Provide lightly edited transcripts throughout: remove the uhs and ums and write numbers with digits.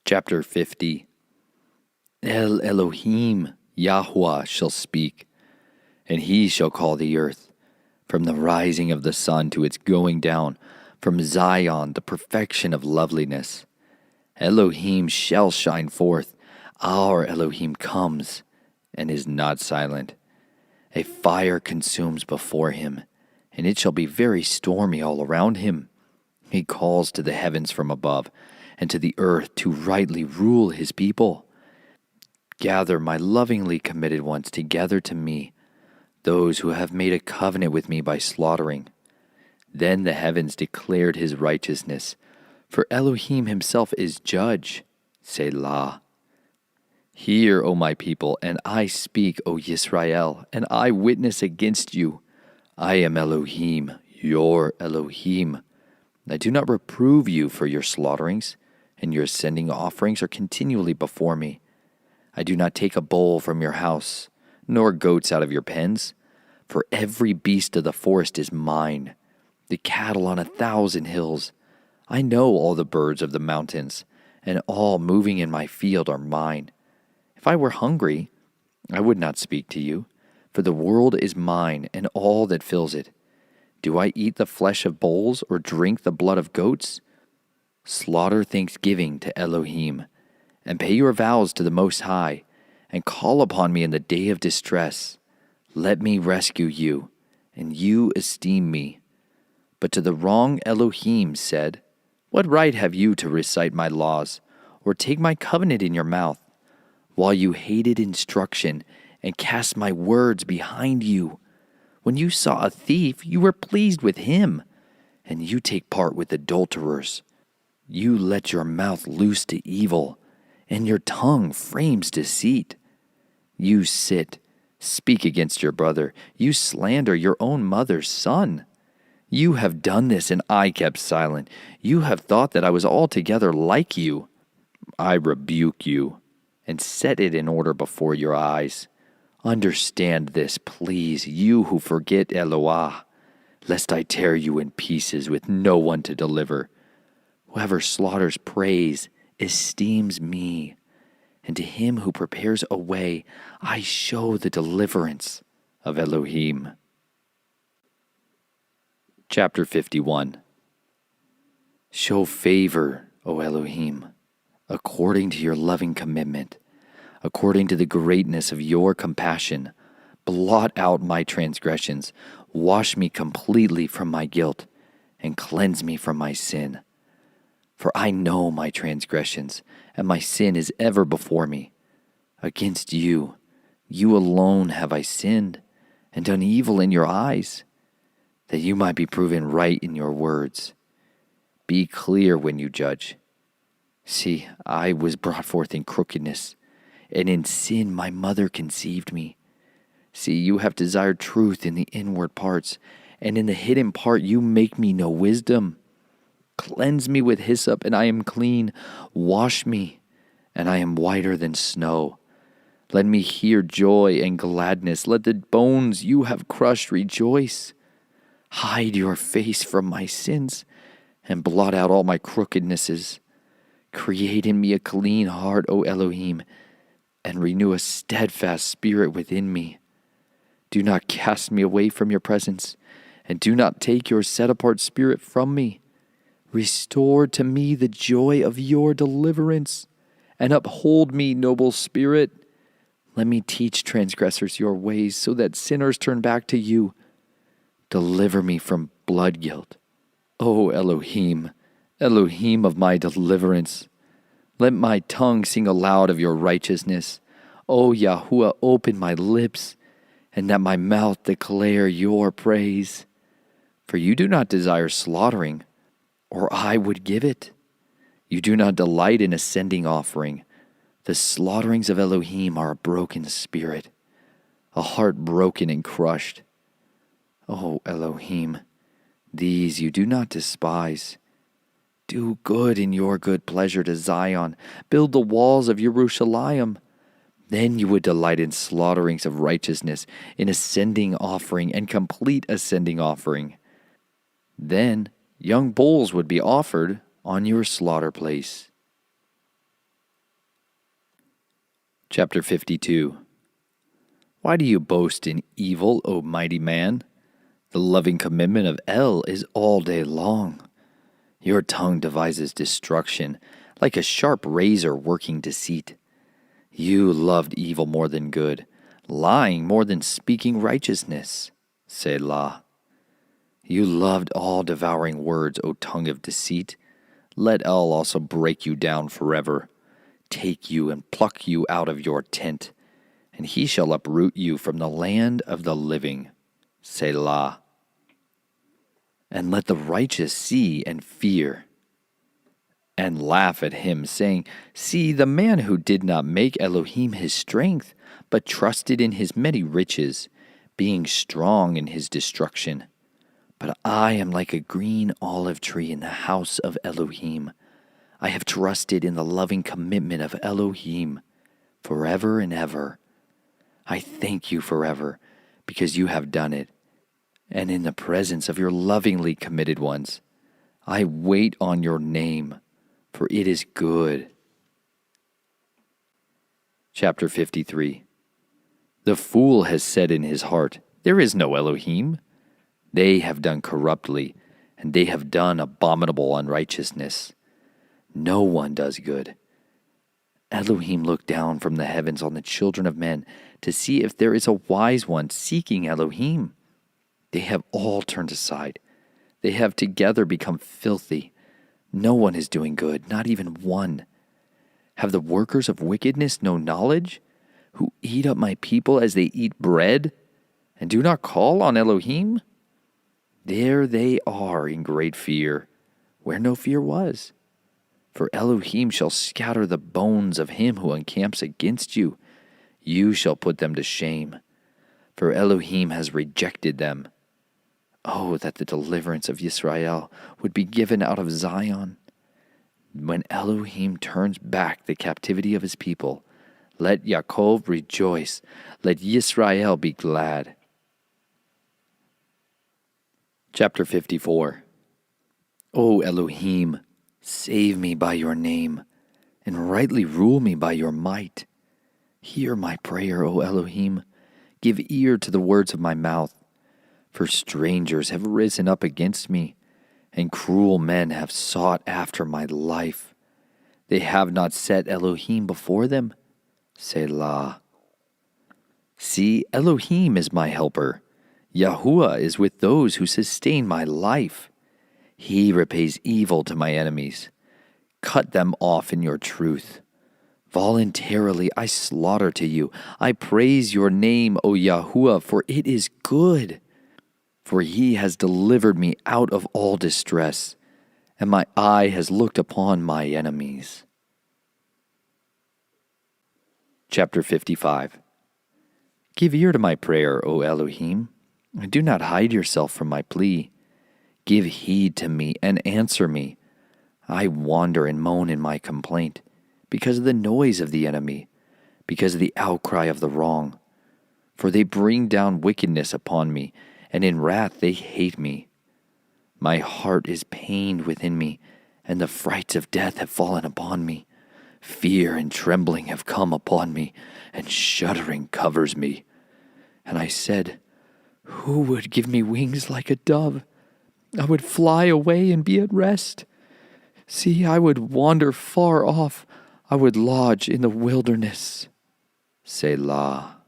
Chapter 50. El Elohim, Yahweh, shall speak, and he shall call the earth, from the rising of the sun to its going down, from Zion, the perfection of loveliness. Elohim shall shine forth. Our Elohim comes and is not silent. A fire consumes before him, and it shall be very stormy all around him. He calls to the heavens from above, and to the earth to rightly rule his people. Gather my lovingly committed ones together to me, those who have made a covenant with me by slaughtering. Then the heavens declared his righteousness, for Elohim himself is judge. Selah. Hear, O my people, and I speak, O Yisrael, and I witness against you. I am Elohim, your Elohim. I do not reprove you for your slaughterings, and your ascending offerings are continually before me. I do not take a bull from your house, nor goats out of your pens, for every beast of the forest is mine, the cattle on 1,000 hills. I know all the birds of the mountains, and all moving in my field are mine. If I were hungry, I would not speak to you, for the world is mine and all that fills it. Do I eat the flesh of bulls or drink the blood of goats? Slaughter thanksgiving to Elohim, and pay your vows to the Most High, and call upon me in the day of distress. Let me rescue you, and you esteem me. But to the wrong Elohim said, What right have you to recite my laws, or take my covenant in your mouth, while you hated instruction and cast my words behind you? When you saw a thief, you were pleased with him, and you take part with adulterers. You let your mouth loose to evil, and your tongue frames deceit. You speak against your brother. You slander your own mother's son. You have done this, and I kept silent. You have thought that I was altogether like you. I rebuke you, and set it in order before your eyes. Understand this, please, you who forget Eloah, lest I tear you in pieces with no one to deliver. Whoever slaughters praise esteems me, and to him who prepares a way I show the deliverance of Elohim. Chapter 51. Show favor, O Elohim, according to your loving commitment, according to the greatness of your compassion. Blot out my transgressions, wash me completely from my guilt, and cleanse me from my sin. For I know my transgressions, and my sin is ever before me. Against you, you alone have I sinned, and done evil in your eyes, that you might be proven right in your words. Be clear when you judge. See, I was brought forth in crookedness, and in sin my mother conceived me. See, you have desired truth in the inward parts, and in the hidden part you make me know wisdom. Cleanse me with hyssop, and I am clean. Wash me, and I am whiter than snow. Let me hear joy and gladness. Let the bones you have crushed rejoice. Hide your face from my sins, and blot out all my crookednesses. Create in me a clean heart, O Elohim, and renew a steadfast spirit within me. Do not cast me away from your presence, and do not take your set-apart spirit from me. Restore to me the joy of your deliverance, and uphold me, noble spirit. Let me teach transgressors your ways, so that sinners turn back to you. Deliver me from blood guilt, O Elohim, Elohim of my deliverance. Let my tongue sing aloud of your righteousness. O Yahuwah, open my lips, and that my mouth declare your praise. For you do not desire slaughtering, or I would give it. You do not delight in ascending offering. The slaughterings of Elohim are a broken spirit, a heart broken and crushed. O Elohim, these you do not despise. Do good in your good pleasure to Zion. Build the walls of Jerusalem. Then you would delight in slaughterings of righteousness, in ascending offering and complete ascending offering. Then young bulls would be offered on your slaughter place. Chapter 52. Why do you boast in evil, O mighty man? The loving commitment of El is all day long. Your tongue devises destruction, like a sharp razor working deceit. You loved evil more than good, lying more than speaking righteousness. Selah. You loved all devouring words, O tongue of deceit. Let El also break you down forever, take you and pluck you out of your tent, and he shall uproot you from the land of the living. Selah. And let the righteous see and fear, and laugh at him, saying, See, the man who did not make Elohim his strength, but trusted in his many riches, being strong in his destruction. But I am like a green olive tree in the house of Elohim. I have trusted in the loving commitment of Elohim forever and ever. I thank you forever because you have done it. And in the presence of your lovingly committed ones, I wait on your name, for it is good. Chapter 53. The fool has said in his heart, There is no Elohim. They have done corruptly, and they have done abominable unrighteousness. No one does good. Elohim looked down from the heavens on the children of men to see if there is a wise one seeking Elohim. They have all turned aside. They have together become filthy. No one is doing good, not even one. Have the workers of wickedness no knowledge, who eat up my people as they eat bread, and do not call on Elohim? There they are in great fear, where no fear was. For Elohim shall scatter the bones of him who encamps against you. You shall put them to shame, for Elohim has rejected them. Oh, that the deliverance of Israel would be given out of Zion. When Elohim turns back the captivity of his people, let Yaakov rejoice, let Yisrael be glad. Chapter 54. O Elohim, save me by your name, and rightly rule me by your might. Hear my prayer, O Elohim. Give ear to the words of my mouth. For strangers have risen up against me, and cruel men have sought after my life. They have not set Elohim before them. Selah. See, Elohim is my helper. Yahuwah is with those who sustain my life. He repays evil to my enemies. Cut them off in your truth. Voluntarily I slaughter to you. I praise your name, O Yahuwah, for it is good. For he has delivered me out of all distress, and my eye has looked upon my enemies. Chapter 55. Give ear to my prayer, O Elohim. Do not hide yourself from my plea. Give heed to me and answer me. I wander and moan in my complaint, because of the noise of the enemy, because of the outcry of the wrong. For they bring down wickedness upon me, and in wrath they hate me. My heart is pained within me, and the frights of death have fallen upon me. Fear and trembling have come upon me, and shuddering covers me. And I said, Who would give me wings like a dove? I would fly away and be at rest. See, I would wander far off. I would lodge in the wilderness. Selah.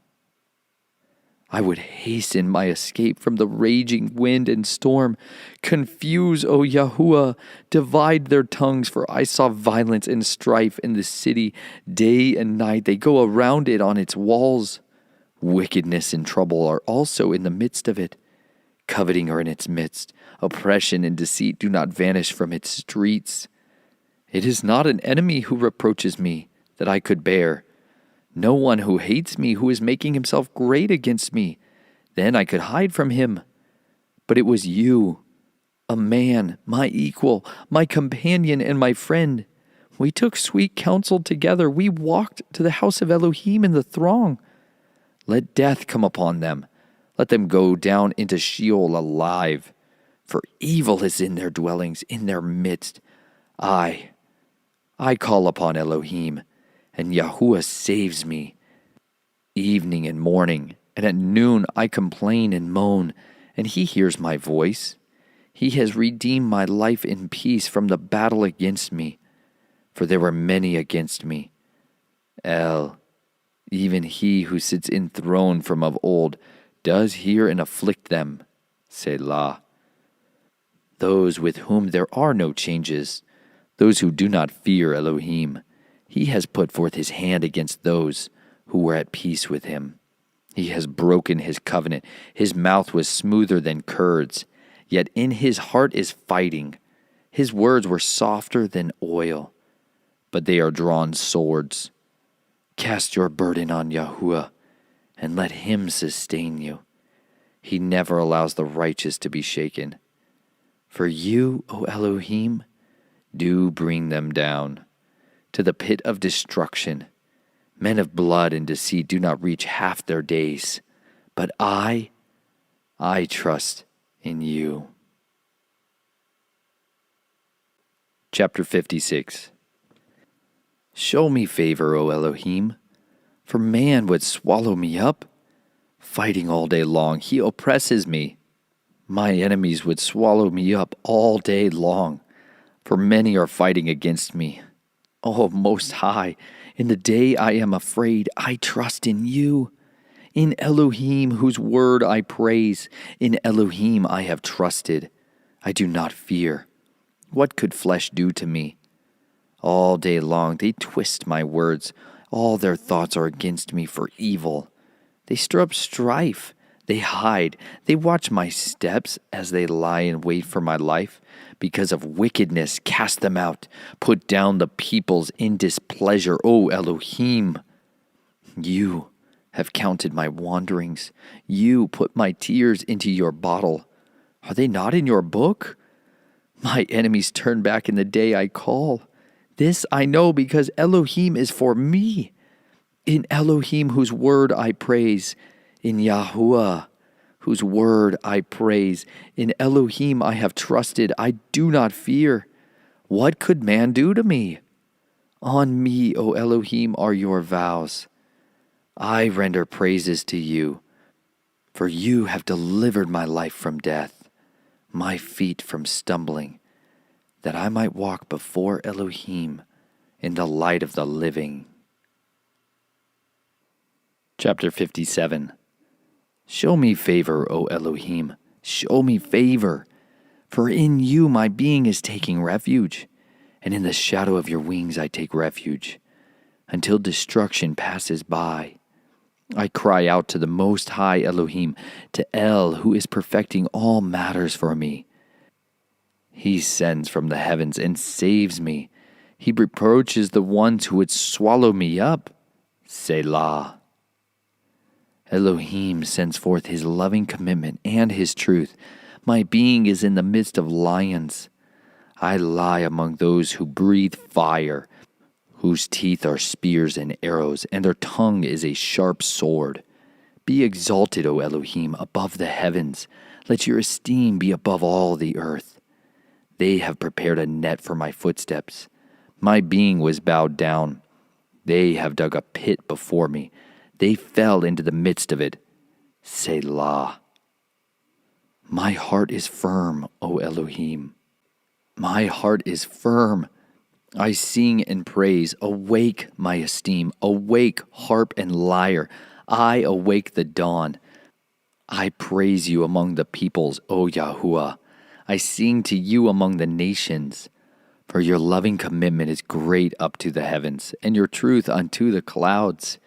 I would hasten my escape from the raging wind and storm. Confuse, O Yahuwah, divide their tongues, for I saw violence and strife in the city. Day and night they go around it on its walls. Wickedness and trouble are also in the midst of it. Coveting are in its midst. Oppression and deceit do not vanish from its streets. It is not an enemy who reproaches me that I could bear. No one who hates me, who is making himself great against me. Then I could hide from him. But it was you, a man, my equal, my companion and my friend. We took sweet counsel together. We walked to the house of Elohim in the throng. Let death come upon them. Let them go down into Sheol alive. For evil is in their dwellings, in their midst. I call upon Elohim, and Yahuwah saves me. Evening and morning, and at noon I complain and moan, and he hears my voice. He has redeemed my life in peace from the battle against me, for there were many against me. Even he who sits enthroned from of old, does hear and afflict them. Selah. Those with whom there are no changes, those who do not fear Elohim, he has put forth his hand against those who were at peace with him. He has broken his covenant. His mouth was smoother than curds, yet in his heart is fighting. His words were softer than oil, but they are drawn swords. Cast your burden on Yahuwah, and let him sustain you. He never allows the righteous to be shaken. For you, O Elohim, do bring them down to the pit of destruction. Men of blood and deceit do not reach half their days, but I trust in you. Chapter 56. Show me favor, O Elohim, for man would swallow me up. Fighting all day long, he oppresses me. My enemies would swallow me up all day long, for many are fighting against me. O Most High, in the day I am afraid, I trust in you. In Elohim, whose word I praise, in Elohim I have trusted. I do not fear. What could flesh do to me? All day long they twist my words. All their thoughts are against me for evil. They stir up strife. They hide. They watch my steps as they lie in wait for my life. Because of wickedness, cast them out. Put down the peoples in displeasure, O Elohim. You have counted my wanderings. You put my tears into your bottle. Are they not in your book? My enemies turn back in the day I call. This I know because Elohim is for me. In Elohim, whose word I praise. In Yahuwah, whose word I praise. In Elohim I have trusted. I do not fear. What could man do to me? On me, O Elohim, are your vows. I render praises to you, for you have delivered my life from death, my feet from stumbling, that I might walk before Elohim in the light of the living. Chapter 57. Show me favor, O Elohim, show me favor, for in you my being is taking refuge, and in the shadow of your wings I take refuge, until destruction passes by. I cry out to the Most High Elohim, to El, who is perfecting all matters for me. He sends from the heavens and saves me. He reproaches the ones who would swallow me up. Selah. Elohim sends forth his loving commitment and his truth. My being is in the midst of lions. I lie among those who breathe fire, whose teeth are spears and arrows, and their tongue is a sharp sword. Be exalted, O Elohim, above the heavens. Let your esteem be above all the earth. They have prepared a net for my footsteps. My being was bowed down. They have dug a pit before me. They fell into the midst of it. Selah. My heart is firm, O Elohim. My heart is firm. I sing and praise. Awake, my esteem. Awake, harp and lyre. I awake the dawn. I praise you among the peoples, O Yahuwah. I sing to you among the nations. For your loving commitment is great up to the heavens, and your truth unto the clouds.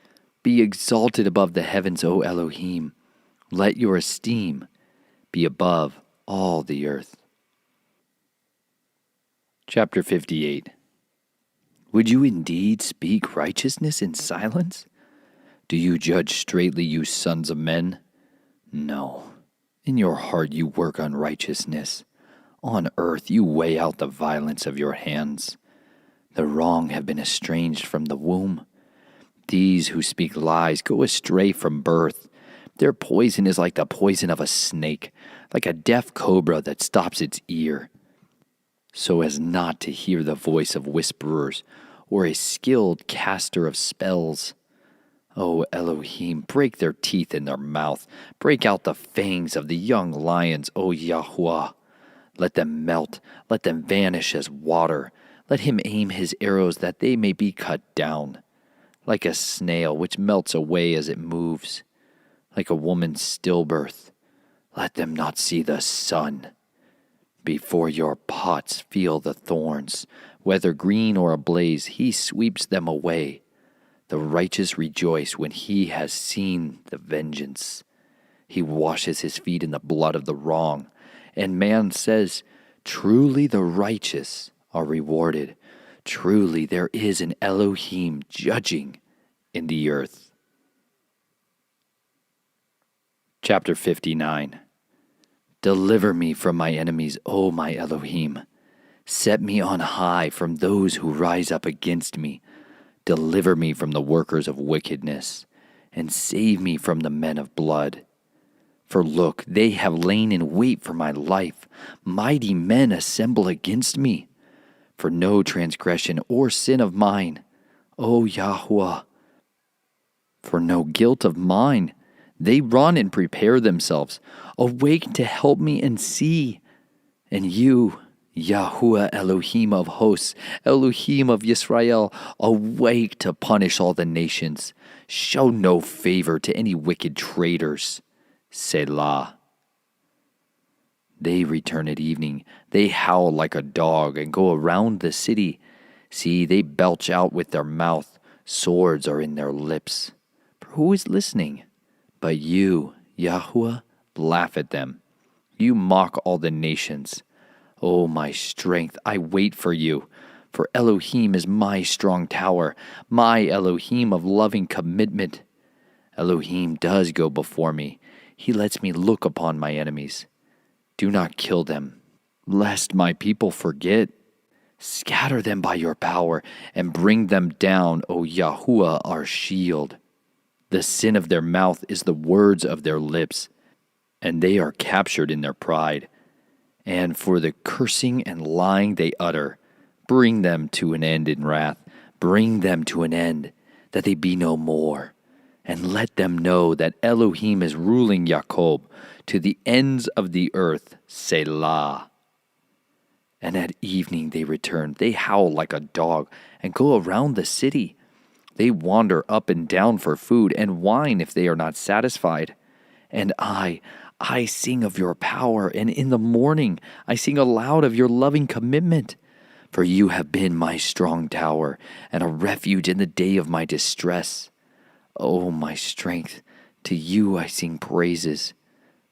Be exalted above the heavens, O Elohim. Let your esteem be above all the earth. Chapter 58. Would you indeed speak righteousness in silence? Do you judge straightly, you sons of men? No. In your heart you work unrighteousness. On earth you weigh out the violence of your hands. The wrong have been estranged from the womb. These who speak lies go astray from birth. Their poison is like the poison of a snake, like a deaf cobra that stops its ear, so as not to hear the voice of whisperers or a skilled caster of spells. O Elohim, break their teeth in their mouth. Break out the fangs of the young lions, O Yahuwah. Let them melt. Let them vanish as water. Let him aim his arrows that they may be cut down. Like a snail which melts away as it moves. Like a woman's stillbirth. Let them not see the sun. Before your pots feel the thorns. Whether green or ablaze, he sweeps them away. The righteous rejoice when he has seen the vengeance. He washes his feet in the blood of the wrong. And man says, truly the righteous are rewarded. Truly there is an Elohim judging in the earth. Chapter 59. Deliver me from my enemies, O my Elohim. Set me on high from those who rise up against me. Deliver me from the workers of wickedness, and save me from the men of blood. For look, they have lain in wait for my life. Mighty men assemble against me. For no transgression or sin of mine, O Yahuwah. For no guilt of mine, they run and prepare themselves. Awake to help me and see. And you, Yahuwah Elohim of hosts, Elohim of Yisrael, awake to punish all the nations. Show no favor to any wicked traitors. Selah. They return at evening. They howl like a dog and go around the city. See, they belch out with their mouth. Swords are in their lips. For who is listening? But you, Yahuwah, laugh at them. You mock all the nations. O my strength, I wait for you. For Elohim is my strong tower, my Elohim of loving commitment. Elohim does go before me. He lets me look upon my enemies. Do not kill them, lest my people forget. Scatter them by your power, and bring them down, O Yahuwah, our shield. The sin of their mouth is the words of their lips, and they are captured in their pride. And for the cursing and lying they utter, bring them to an end in wrath. Bring them to an end, that they be no more. And let them know that Elohim is ruling Jacob to the ends of the earth, Selah. And at evening they return. They howl like a dog and go around the city. They wander up and down for food and wine if they are not satisfied. And I sing of your power, and in the morning I sing aloud of your loving commitment. For you have been my strong tower and a refuge in the day of my distress. O my strength, to you I sing praises.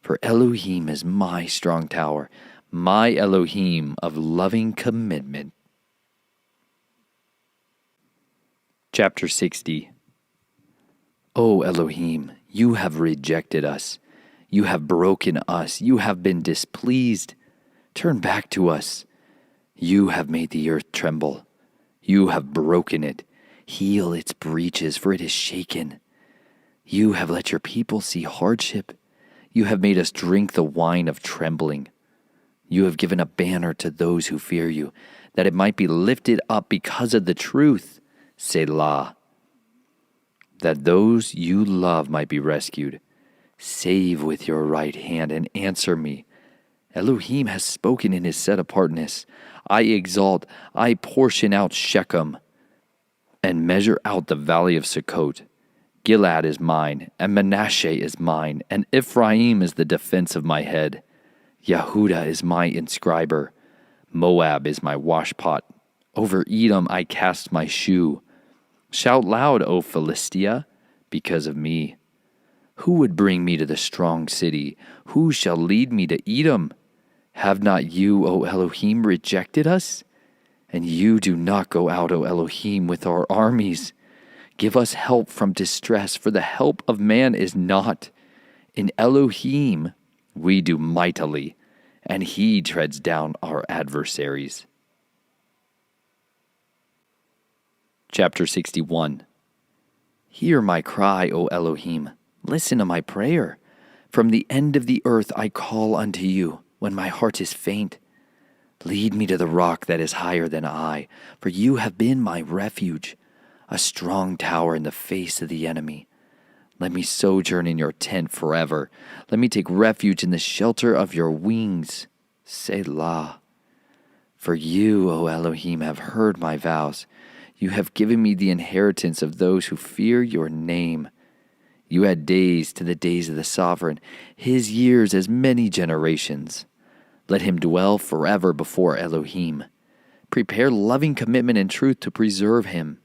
For Elohim is my strong tower, my Elohim of loving commitment. Chapter 60. O Elohim, you have rejected us. You have broken us. You have been displeased. Turn back to us. You have made the earth tremble. You have broken it. Heal its breaches, for it is shaken. You have let your people see hardship. You have made us drink the wine of trembling. You have given a banner to those who fear you, that it might be lifted up because of the truth. Selah. That those you love might be rescued. Save with your right hand and answer me. Elohim has spoken in his set-apartness. I exalt, I portion out Shechem, and measure out the valley of Sukkot. Gilad is mine, and Manasseh is mine, and Ephraim is the defense of my head. Yehudah is my inscriber. Moab is my washpot. Over Edom I cast my shoe. Shout loud, O Philistia, because of me. Who would bring me to the strong city? Who shall lead me to Edom? Have not you, O Elohim, rejected us? And you do not go out, O Elohim, with our armies. Give us help from distress, for the help of man is not. In Elohim we do mightily, and he treads down our adversaries. Chapter 61. Hear my cry, O Elohim. Listen to my prayer. From the end of the earth I call unto you when my heart is faint. Lead me to the rock that is higher than I, for you have been my refuge, a strong tower in the face of the enemy. Let me sojourn in your tent forever. Let me take refuge in the shelter of your wings. Selah. For you, O Elohim, have heard my vows. You have given me the inheritance of those who fear your name. You add days to the days of the sovereign, his years as many generations. Let him dwell forever before Elohim. Prepare loving commitment and truth to preserve him.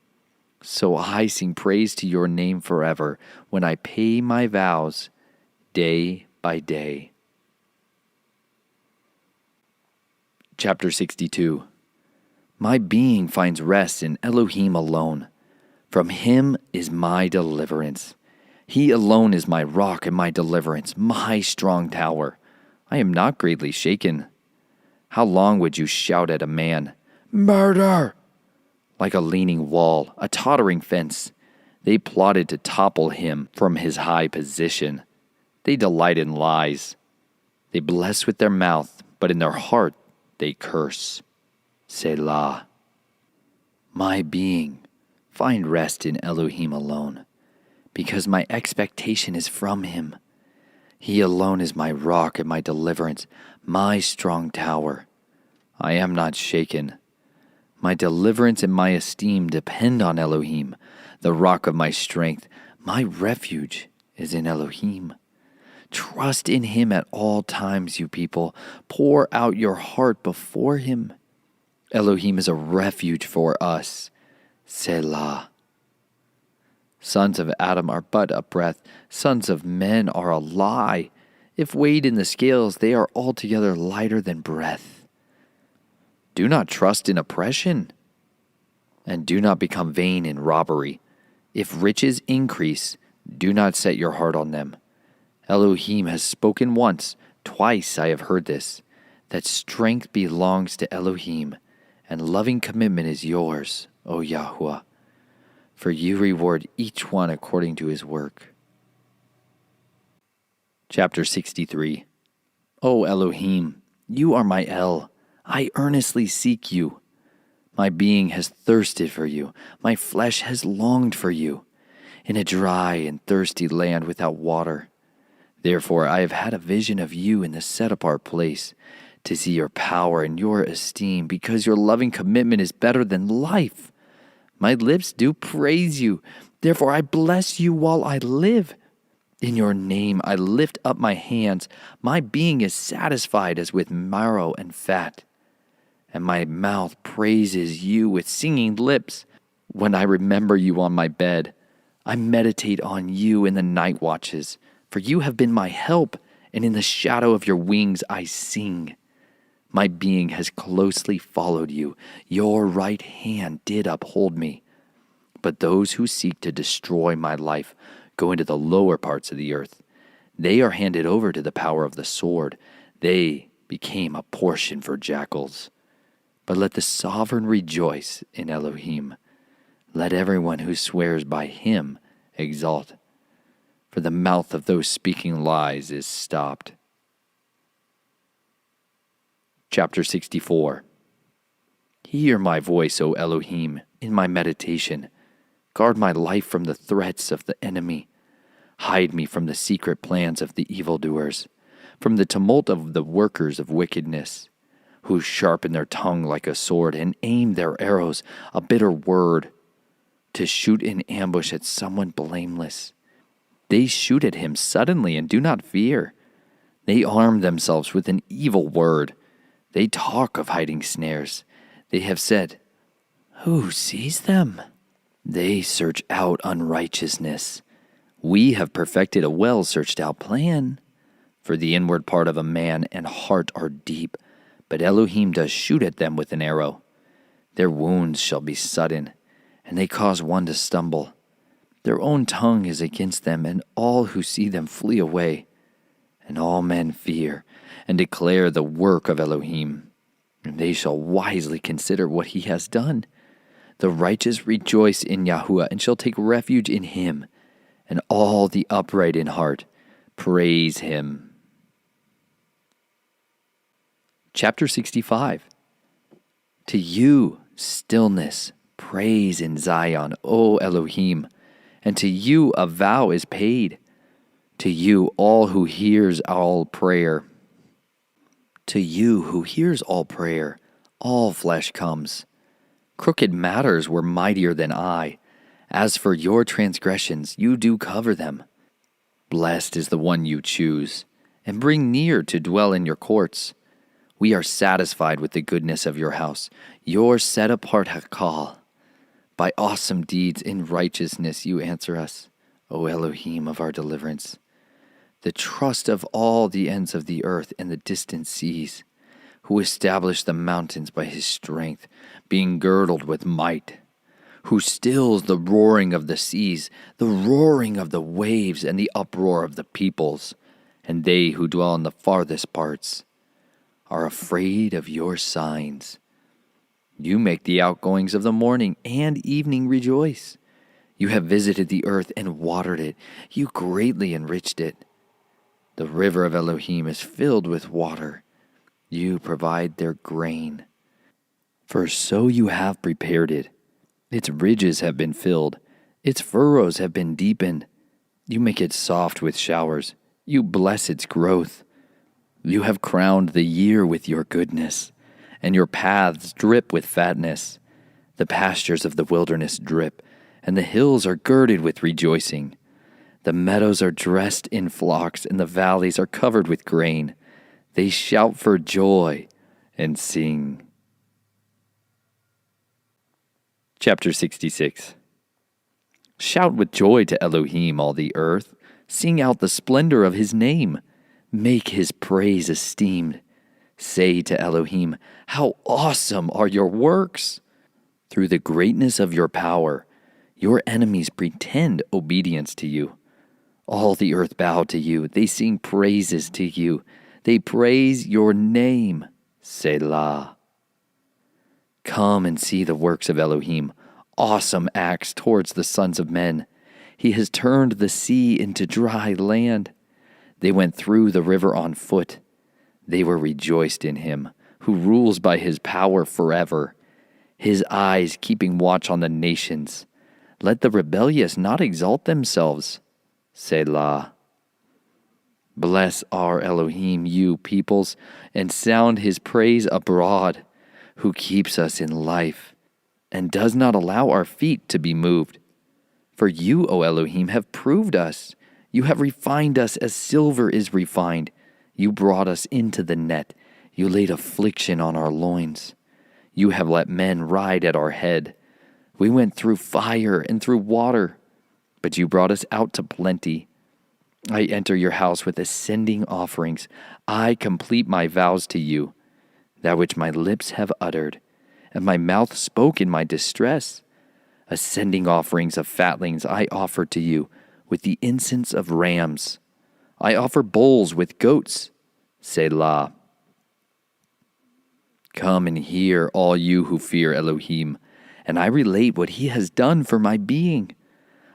So I sing praise to your name forever when I pay my vows day by day. Chapter 62. My being finds rest in Elohim alone. From him is my deliverance. He alone is my rock and my deliverance, my strong tower. I am not greatly shaken. How long would you shout at a man, "Murder!" Like a leaning wall, a tottering fence. They plotted to topple him from his high position. They delight in lies. They bless with their mouth, but in their heart they curse. Selah. My being, find rest in Elohim alone, because my expectation is from him. He alone is my rock and my deliverance, my strong tower. I am not shaken. My deliverance and my esteem depend on Elohim, the rock of my strength. My refuge is in Elohim. Trust in him at all times, you people. Pour out your heart before him. Elohim is a refuge for us. Selah. Sons of Adam are but a breath. Sons of men are a lie. If weighed in the scales, they are altogether lighter than breath. Do not trust in oppression, and do not become vain in robbery. If riches increase, do not set your heart on them. Elohim has spoken once, twice I have heard this, that strength belongs to Elohim, and loving commitment is yours, O Yahuwah, for you reward each one according to his work. Chapter 63. O Elohim, you are my El. I earnestly seek you. My being has thirsted for you. My flesh has longed for you, in a dry and thirsty land without water. Therefore I have had a vision of you in the set-apart place, to see your power and your esteem, because your loving commitment is better than life. My lips do praise you. Therefore I bless you while I live. In your name I lift up my hands. My being is satisfied as with marrow and fat. And my mouth praises you with singing lips. When I remember you on my bed, I meditate on you in the night watches. For you have been my help, and in the shadow of your wings I sing. My being has closely followed you. Your right hand did uphold me. But those who seek to destroy my life go into the lower parts of the earth. They are handed over to the power of the sword. They became a portion for jackals. But let the sovereign rejoice in Elohim. Let everyone who swears by him exalt. For the mouth of those speaking lies is stopped. Chapter 64. Hear my voice, O Elohim, in my meditation. Guard my life from the threats of the enemy. Hide me from the secret plans of the evildoers, from the tumult of the workers of wickedness, who sharpen their tongue like a sword and aim their arrows, a bitter word, to shoot in ambush at someone blameless. They shoot at him suddenly and do not fear. They arm themselves with an evil word. They talk of hiding snares. They have said, "Who sees them?" They search out unrighteousness. We have perfected a well-searched-out plan. For the inward part of a man and heart are deep, but Elohim does shoot at them with an arrow. Their wounds shall be sudden, and they cause one to stumble. Their own tongue is against them, and all who see them flee away. And all men fear, and declare the work of Elohim. And they shall wisely consider what he has done. The righteous rejoice in Yahuwah, and shall take refuge in him. And all the upright in heart praise him. Chapter 65. To you, stillness, praise in Zion, O Elohim, and to you a vow is paid. To you all who hears all prayer. To you who hears all prayer, all flesh comes. Crooked matters were mightier than I. As for your transgressions, you do cover them. Blessed is the one you choose, and bring near to dwell in your courts. We are satisfied with the goodness of your house, your set-apart Hakal. By awesome deeds in righteousness you answer us, O Elohim of our deliverance. The trust of all the ends of the earth and the distant seas, who established the mountains by his strength, being girdled with might, who stills the roaring of the seas, the roaring of the waves, and the uproar of the peoples, and they who dwell in the farthest parts are afraid of your signs. You make the outgoings of the morning and evening rejoice. You have visited the earth and watered it. You greatly enriched it. The river of Elohim is filled with water. You provide their grain. For so you have prepared it. Its ridges have been filled. Its furrows have been deepened. You make it soft with showers. You bless its growth. You have crowned the year with your goodness, and your paths drip with fatness. The pastures of the wilderness drip, and the hills are girded with rejoicing. The meadows are dressed in flocks, and the valleys are covered with grain. They shout for joy and sing. Chapter 66. Shout with joy to Elohim, all the earth. Sing out the splendor of his name. Make his praise esteemed. Say to Elohim, how awesome are your works! Through the greatness of your power, your enemies pretend obedience to you. All the earth bow to you. They sing praises to you. They praise your name. Selah. Come and see the works of Elohim, awesome acts towards the sons of men. He has turned the sea into dry land. They went through the river on foot. They were rejoiced in him, who rules by his power forever. His eyes keeping watch on the nations. Let the rebellious not exalt themselves. Selah. Bless our Elohim, you peoples, and sound his praise abroad, who keeps us in life, and does not allow our feet to be moved. For you, O Elohim, have proved us. You have refined us as silver is refined. You brought us into the net. You laid affliction on our loins. You have let men ride at our head. We went through fire and through water, but you brought us out to plenty. I enter your house with ascending offerings. I complete my vows to you, that which my lips have uttered, and my mouth spoke in my distress. Ascending offerings of fatlings I offer to you, with the incense of rams. I offer bulls with goats. Selah. Come and hear, all you who fear Elohim, and I relate what he has done for my being.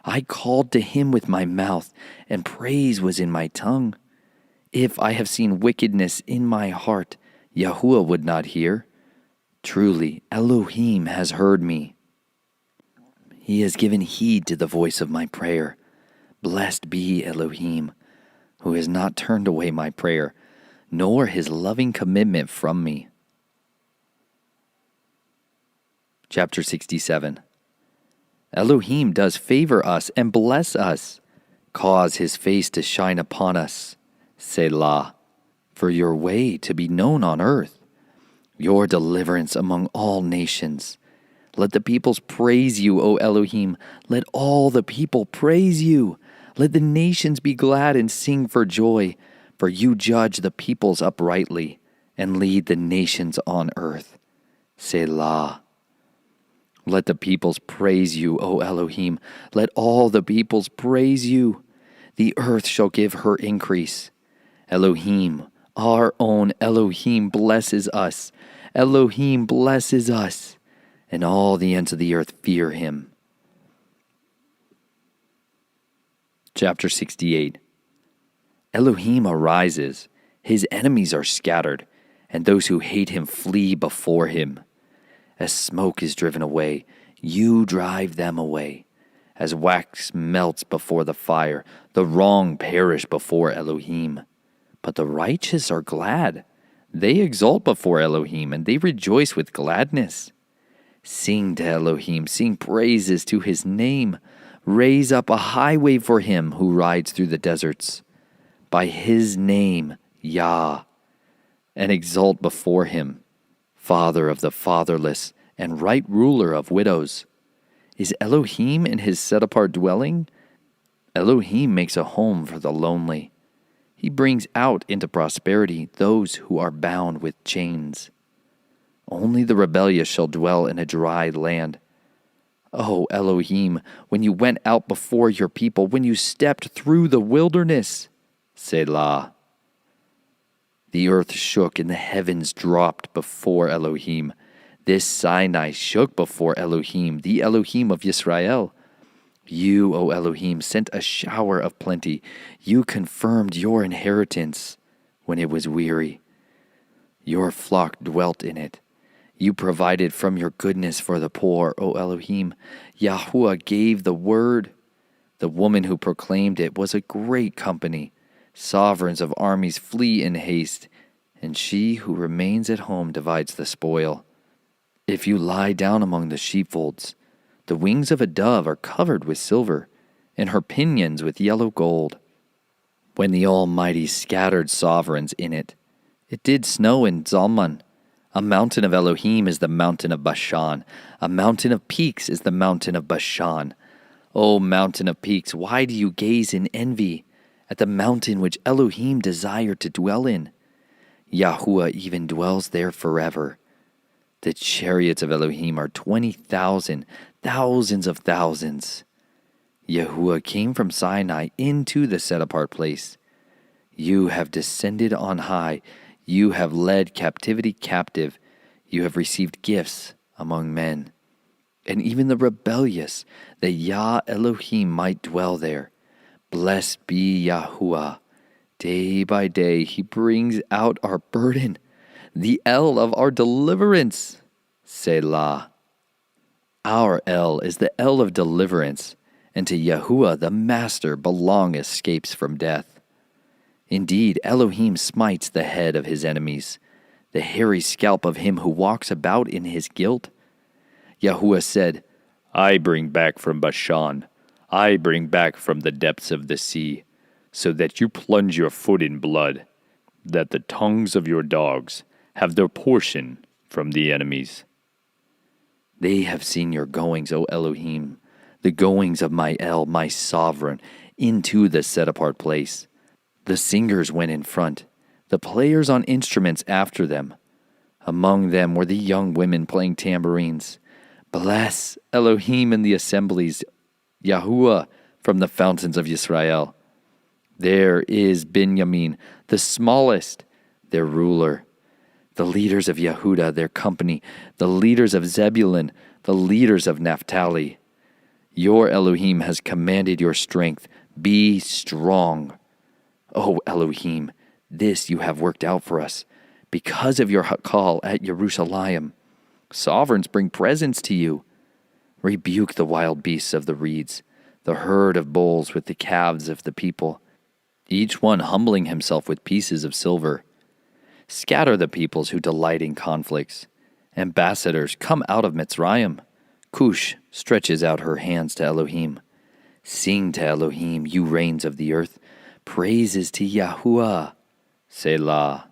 I called to him with my mouth, and praise was in my tongue. If I have seen wickedness in my heart, Yahuwah would not hear. Truly, Elohim has heard me. He has given heed to the voice of my prayer. Blessed be Elohim, who has not turned away my prayer, nor his loving commitment from me. Chapter 67. Elohim does favor us and bless us. Cause his face to shine upon us. Selah. For your way to be known on earth, your deliverance among all nations. Let the peoples praise you, O Elohim. Let all the people praise you. Let the nations be glad and sing for joy, for you judge the peoples uprightly and lead the nations on earth. Selah. Let the peoples praise you, O Elohim. Let all the peoples praise you. The earth shall give her increase. Elohim, our own Elohim, blesses us. Elohim blesses us, and all the ends of the earth fear him. Chapter 68. Elohim arises, his enemies are scattered, and those who hate him flee before him. As smoke is driven away, you drive them away. As wax melts before the fire, the wrong perish before Elohim. But the righteous are glad. They exult before Elohim, and they rejoice with gladness. Sing to Elohim, sing praises to his name. Raise up a highway for him who rides through the deserts. By his name, Yah, and exult before him, Father of the fatherless and right ruler of widows. Is Elohim in his set-apart dwelling? Elohim makes a home for the lonely. He brings out into prosperity those who are bound with chains. Only the rebellious shall dwell in a dry land. O Elohim, when you went out before your people, when you stepped through the wilderness, Selah. The earth shook and the heavens dropped before Elohim. This Sinai shook before Elohim, the Elohim of Yisrael. You, O Elohim, sent a shower of plenty. You confirmed your inheritance when it was weary. Your flock dwelt in it. You provided from your goodness for the poor, O Elohim. Yahuwah gave the word. The woman who proclaimed it was a great company. Sovereigns of armies flee in haste, and she who remains at home divides the spoil. If you lie down among the sheepfolds, the wings of a dove are covered with silver, and her pinions with yellow gold. When the Almighty scattered sovereigns in it, it did snow in Zalman. A mountain of Elohim is the mountain of Bashan. A mountain of peaks is the mountain of Bashan. O mountain of peaks, why do you gaze in envy at the mountain which Elohim desired to dwell in? Yahuwah even dwells there forever. The chariots of Elohim are 20,000, thousands of thousands. Yahuwah came from Sinai into the set-apart place. You have descended on high. You have led captivity captive. You have received gifts among men. And even the rebellious, that Yah Elohim might dwell there. Blessed be Yahuwah. Day by day he brings out our burden, the El of our deliverance. Selah. Our El is the El of deliverance, and to Yahuwah the Master belong escapes from death. Indeed, Elohim smites the head of his enemies, the hairy scalp of him who walks about in his guilt. Yahuwah said, I bring back from Bashan, I bring back from the depths of the sea, so that you plunge your foot in blood, that the tongues of your dogs have their portion from the enemies. They have seen your goings, O Elohim, the goings of my El, my sovereign, into the set-apart place. The singers went in front, the players on instruments after them. Among them were the young women playing tambourines. Bless Elohim in the assemblies, Yahuwah from the fountains of Yisrael. There is Benjamin, the smallest, their ruler. The leaders of Yehudah, their company. The leaders of Zebulun, the leaders of Naphtali. Your Elohim has commanded your strength. Be strong. O Elohim, this you have worked out for us. Because of your Hakal at Jerusalem, sovereigns bring presents to you. Rebuke the wild beasts of the reeds, the herd of bulls with the calves of the people, each one humbling himself with pieces of silver. Scatter the peoples who delight in conflicts. Ambassadors, come out of Mitzrayim. Cush stretches out her hands to Elohim. Sing to Elohim, you reigns of the earth. Praises to Yahuwah. Selah.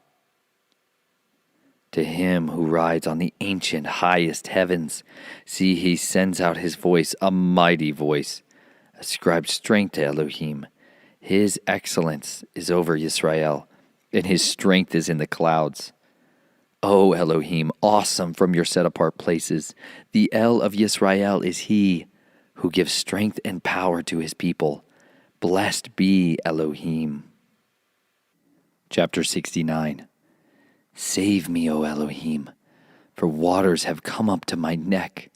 To him who rides on the ancient highest heavens, see, he sends out his voice, a mighty voice. Ascribe strength to Elohim. His excellence is over Yisrael, and his strength is in the clouds. O Elohim, awesome from your set-apart places, the El of Yisrael is he who gives strength and power to his people. Blessed be Elohim. Chapter 69. Save me, O Elohim, for waters have come up to my neck.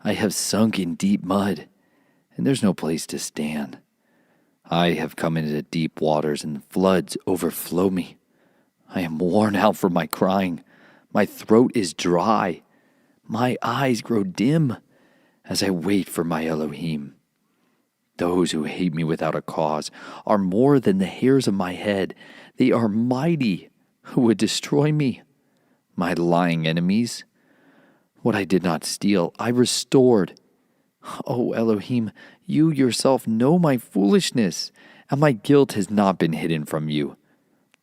I have sunk in deep mud, and there's no place to stand. I have come into deep waters, and floods overflow me. I am worn out from my crying. My throat is dry. My eyes grow dim as I wait for my Elohim. Those who hate me without a cause are more than the hairs of my head. They are mighty who would destroy me. My lying enemies, what I did not steal, I restored. O Elohim, you yourself know my foolishness, and my guilt has not been hidden from you.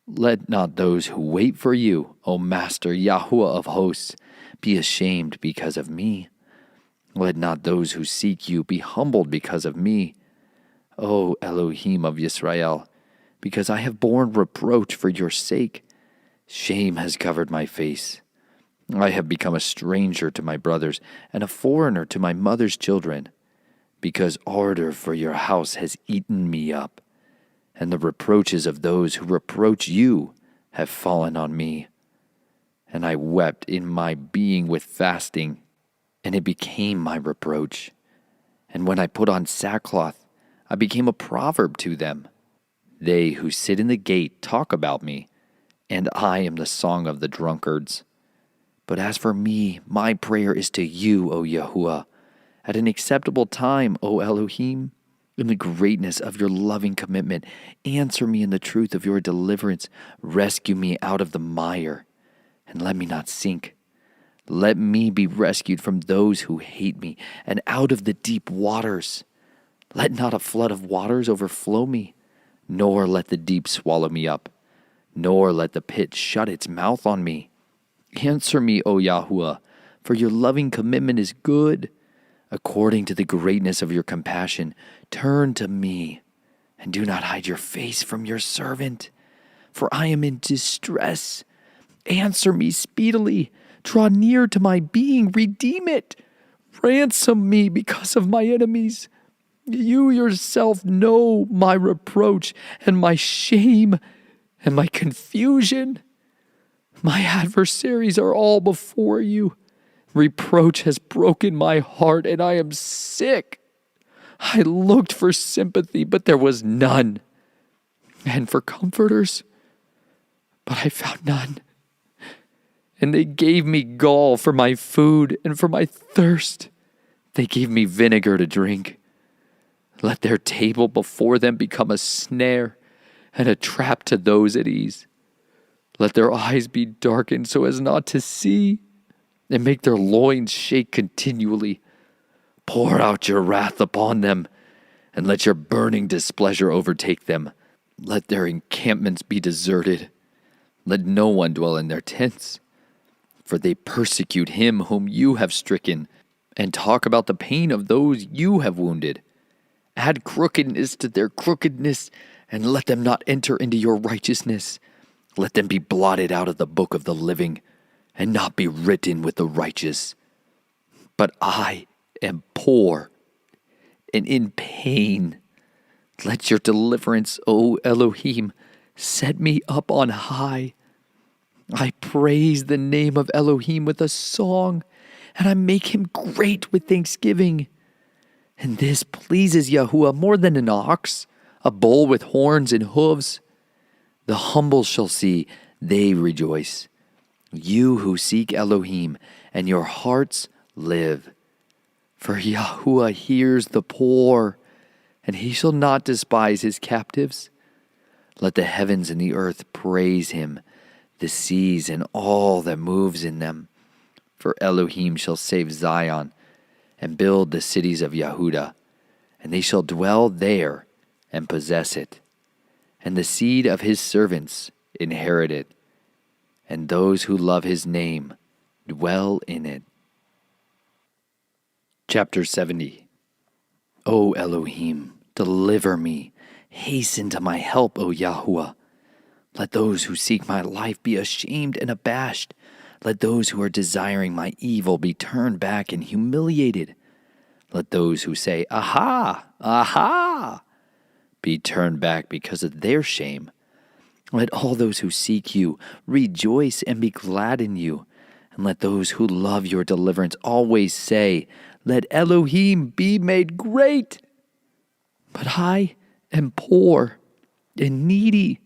Let not those who wait for you, O Master Yahuwah of hosts, be ashamed because of me. Let not those who seek you be humbled because of me, O Elohim of Israel, because I have borne reproach for your sake. Shame has covered my face. I have become a stranger to my brothers and a foreigner to my mother's children, because ardor for your house has eaten me up, and the reproaches of those who reproach you have fallen on me. And I wept in my being with fasting, and it became my reproach. And when I put on sackcloth, I became a proverb to them. They who sit in the gate talk about me, and I am the song of the drunkards. But as for me, my prayer is to you, O Yahuwah, at an acceptable time, O Elohim. In the greatness of your loving commitment, answer me in the truth of your deliverance. Rescue me out of the mire, and let me not sink. Let me be rescued from those who hate me, and out of the deep waters. Let not a flood of waters overflow me, nor let the deep swallow me up, nor let the pit shut its mouth on me. Answer me, O Yahuwah, for your loving commitment is good. According to the greatness of your compassion, turn to me, and do not hide your face from your servant, for I am in distress. Answer me speedily. Draw near to my being. Redeem it. Ransom me because of my enemies. You yourself know my reproach and my shame and my confusion. My adversaries are all before you. Reproach has broken my heart, and I am sick. I looked for sympathy, but there was none, and for comforters, but I found none. And they gave me gall for my food, and for my thirst, they gave me vinegar to drink. Let their table before them become a snare and a trap to those at ease. Let their eyes be darkened so as not to see, and make their loins shake continually. Pour out your wrath upon them, and let your burning displeasure overtake them. Let their encampments be deserted. Let no one dwell in their tents. For they persecute him whom you have stricken, and talk about the pain of those you have wounded. Add crookedness to their crookedness, and let them not enter into your righteousness. Let them be blotted out of the book of the living, and not be written with the righteous. But I am poor and in pain. Let your deliverance, O Elohim, set me up on high. I praise the name of Elohim with a song, and I make him great with thanksgiving. And this pleases Yahuwah more than an ox, a bull with horns and hooves. The humble shall see, they rejoice. You who seek Elohim, and your hearts live. For Yahuwah hears the poor, and he shall not despise his captives. Let the heavens and the earth praise him, the seas and all that moves in them. For Elohim shall save Zion, and build the cities of Yehudah, and they shall dwell there and possess it. And the seed of his servants inherit it, and those who love his name dwell in it. Chapter 70. O Elohim, deliver me. Hasten to my help, O Yahuwah. Let those who seek my life be ashamed and abashed. Let those who are desiring my evil be turned back and humiliated. Let those who say, Aha, aha, be turned back because of their shame. Let all those who seek you rejoice and be glad in you. And let those who love your deliverance always say, Let Elohim be made great. But I am poor and needy.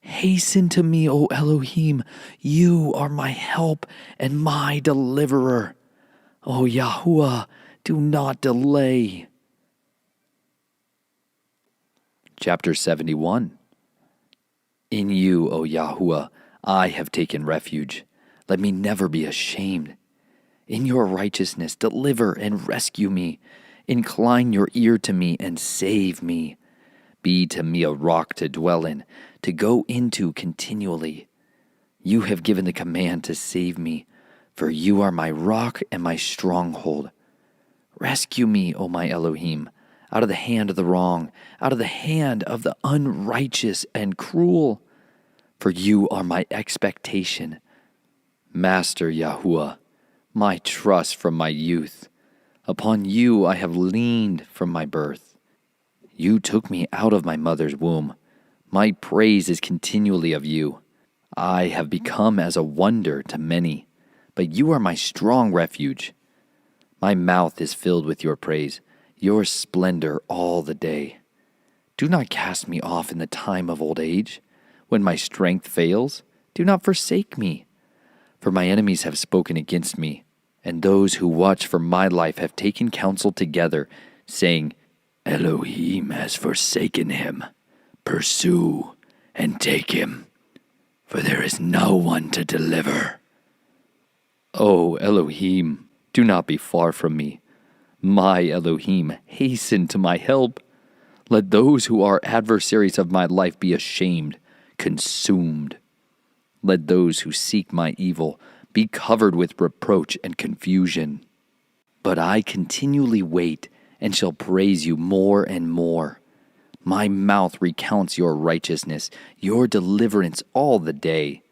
Hasten to me, O Elohim. You are my help and my deliverer. O Yahuwah, do not delay. Chapter 71. In you, O Yahuwah, I have taken refuge. Let me never be ashamed. In your righteousness, deliver and rescue me. Incline your ear to me and save me. Be to me a rock to dwell in, to go into continually. You have given the command to save me, for you are my rock and my stronghold. Rescue me, O my Elohim, out of the hand of the wrong, out of the hand of the unrighteous and cruel. For you are my expectation. Master Yahuwah, my trust from my youth. Upon you I have leaned from my birth. You took me out of my mother's womb. My praise is continually of you. I have become as a wonder to many, but you are my strong refuge. My mouth is filled with your praise, your splendor all the day. Do not cast me off in the time of old age. When my strength fails, do not forsake me. For my enemies have spoken against me, and those who watch for my life have taken counsel together, saying, Elohim has forsaken him. Pursue and take him, for there is no one to deliver. O Elohim, do not be far from me. My Elohim, hasten to my help. Let those who are adversaries of my life be ashamed, consumed. Let those who seek my evil be covered with reproach and confusion. But I continually wait and shall praise you more and more. My mouth recounts your righteousness, your deliverance all the day.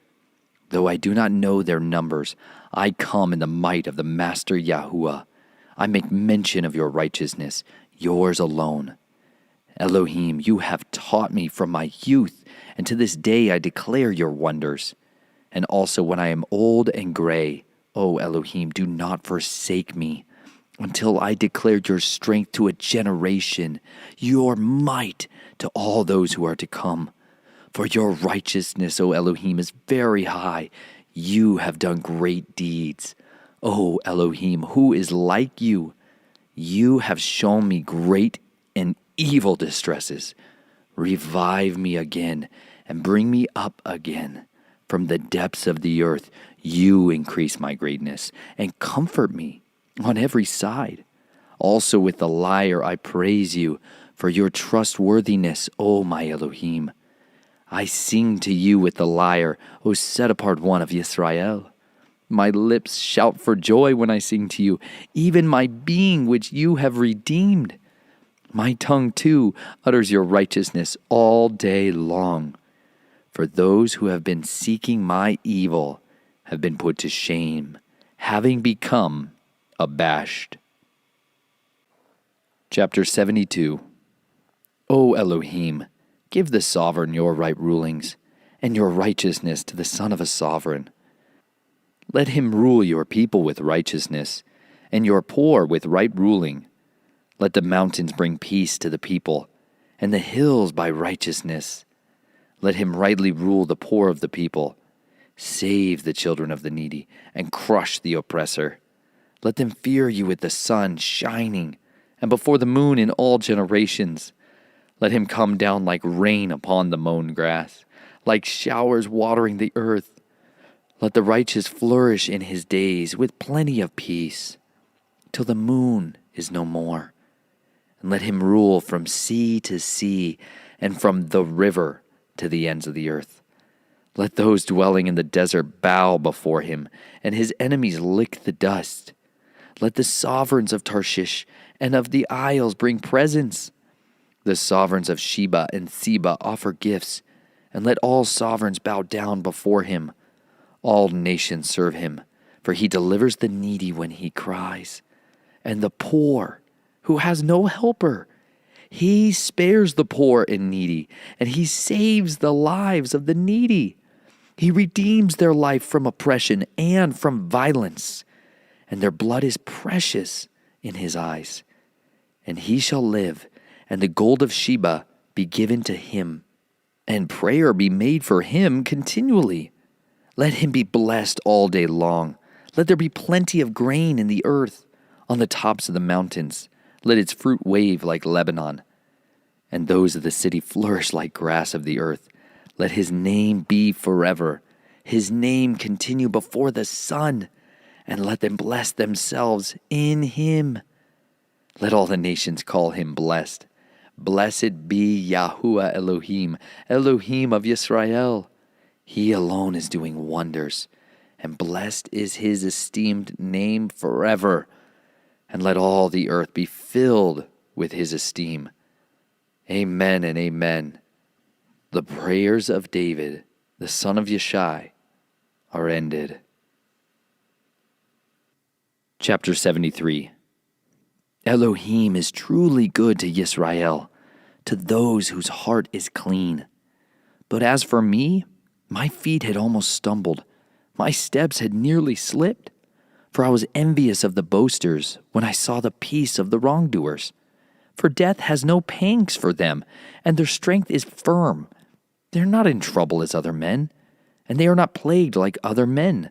Though I do not know their numbers, I come in the might of the Master Yahuwah. I make mention of your righteousness, yours alone. Elohim, you have taught me from my youth, and to this day I declare your wonders. And also when I am old and gray, O Elohim, do not forsake me, until I declare your strength to a generation, your might to all those who are to come. For your righteousness, O Elohim, is very high. You have done great deeds. O Elohim, who is like you? You have shown me great and evil distresses. Revive me again and bring me up again. From the depths of the earth, you increase my greatness and comfort me on every side. Also with the lyre I praise you for your trustworthiness, O my Elohim. I sing to you with the lyre, O set-apart one of Israel. My lips shout for joy when I sing to you, even my being which you have redeemed. My tongue, too, utters your righteousness all day long. For those who have been seeking my evil have been put to shame, having become abashed. Chapter 72. O Elohim, give the sovereign your right rulings, and your righteousness to the son of a sovereign. Let him rule your people with righteousness, and your poor with right ruling. Let the mountains bring peace to the people, and the hills by righteousness. Let him rightly rule the poor of the people. Save the children of the needy, and crush the oppressor. Let them fear you with the sun shining, and before the moon in all generations. Let him come down like rain upon the mown grass, like showers watering the earth. Let the righteous flourish in his days with plenty of peace, till the moon is no more. And let him rule from sea to sea, and from the river to the ends of the earth. Let those dwelling in the desert bow before him, and his enemies lick the dust. Let the sovereigns of Tarshish and of the isles bring presents. The sovereigns of Sheba and Seba offer gifts, and let all sovereigns bow down before him. All nations serve him, for he delivers the needy when he cries, and the poor who has no helper. He spares the poor and needy, and he saves the lives of the needy. He redeems their life from oppression and from violence, and their blood is precious in his eyes. And he shall live, and the gold of Sheba be given to him, and prayer be made for him continually. Let him be blessed all day long. Let there be plenty of grain in the earth, on the tops of the mountains. Let its fruit wave like Lebanon, and those of the city flourish like grass of the earth. Let his name be forever. His name continue before the sun, and let them bless themselves in him. Let all the nations call him blessed. Blessed be Yahuwah Elohim, Elohim of Yisrael. He alone is doing wonders, and blessed is his esteemed name forever. And let all the earth be filled with his esteem. Amen and amen. The prayers of David, the son of Yeshai, are ended. Chapter 73. Elohim is truly good to Yisrael, to those whose heart is clean. But as for me, my feet had almost stumbled. My steps had nearly slipped. For I was envious of the boasters when I saw the peace of the wrongdoers. For death has no pangs for them, and their strength is firm. They are not in trouble as other men, and they are not plagued like other men.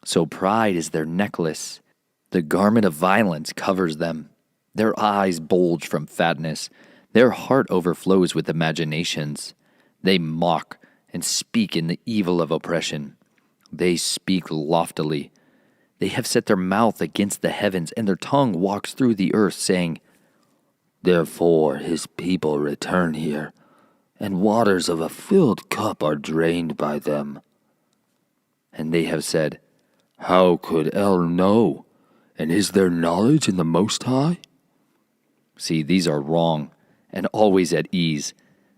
So pride is their necklace. The garment of violence covers them. Their eyes bulge from fatness. Their heart overflows with imaginations. They mock and speak in the evil of oppression. They speak loftily. They have set their mouth against the heavens, and their tongue walks through the earth, saying, Therefore his people return here, and waters of a filled cup are drained by them. And they have said, How could El know? And is there knowledge in the Most High? See, these are wrong, and always at ease.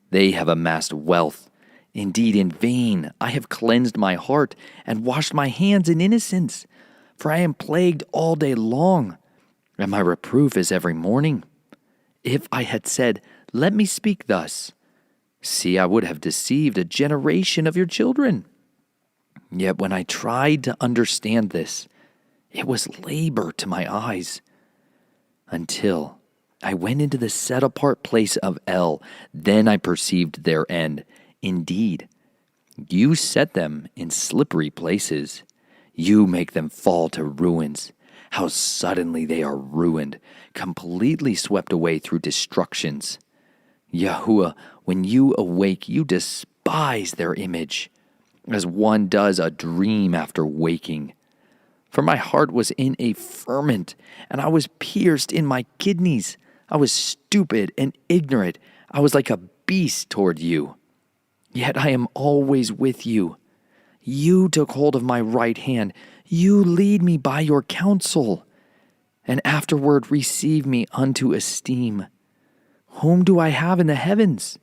They have amassed wealth. Indeed, in vain I have cleansed my heart, and washed my hands in innocence. For I am plagued all day long, and my reproof is every morning. If I had said, Let me speak thus, see, I would have deceived a generation of your children. Yet when I tried to understand this, it was labor to my eyes, until I went into the set-apart place of El. Then I perceived their end. Indeed, you set them in slippery places. You make them fall to ruins. How suddenly they are ruined, completely swept away through destructions. Yahuwah, when you awake, you despise their image, as one does a dream after waking. For my heart was in a ferment, and I was pierced in my kidneys. I was stupid and ignorant. I was like a beast toward you. Yet I am always with you. You took hold of my right hand. You lead me by your counsel, and afterward receive me unto esteem. Whom do I have in the heavens?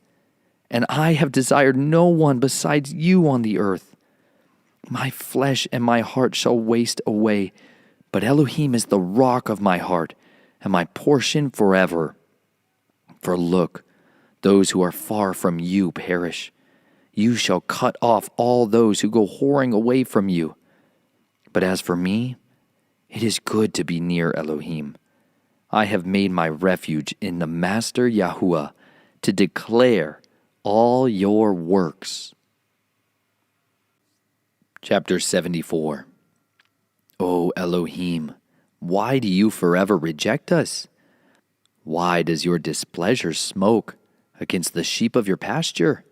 And I have desired no one besides you on the earth. My flesh and my heart shall waste away, but Elohim is the rock of my heart, and my portion forever. For look, those who are far from you perish. You shall cut off all those who go whoring away from you. But as for me, it is good to be near Elohim. I have made my refuge in the Master Yahuwah to declare all your works. Chapter 74. O Elohim, why do you forever reject us? Why does your displeasure smoke against the sheep of your pasture?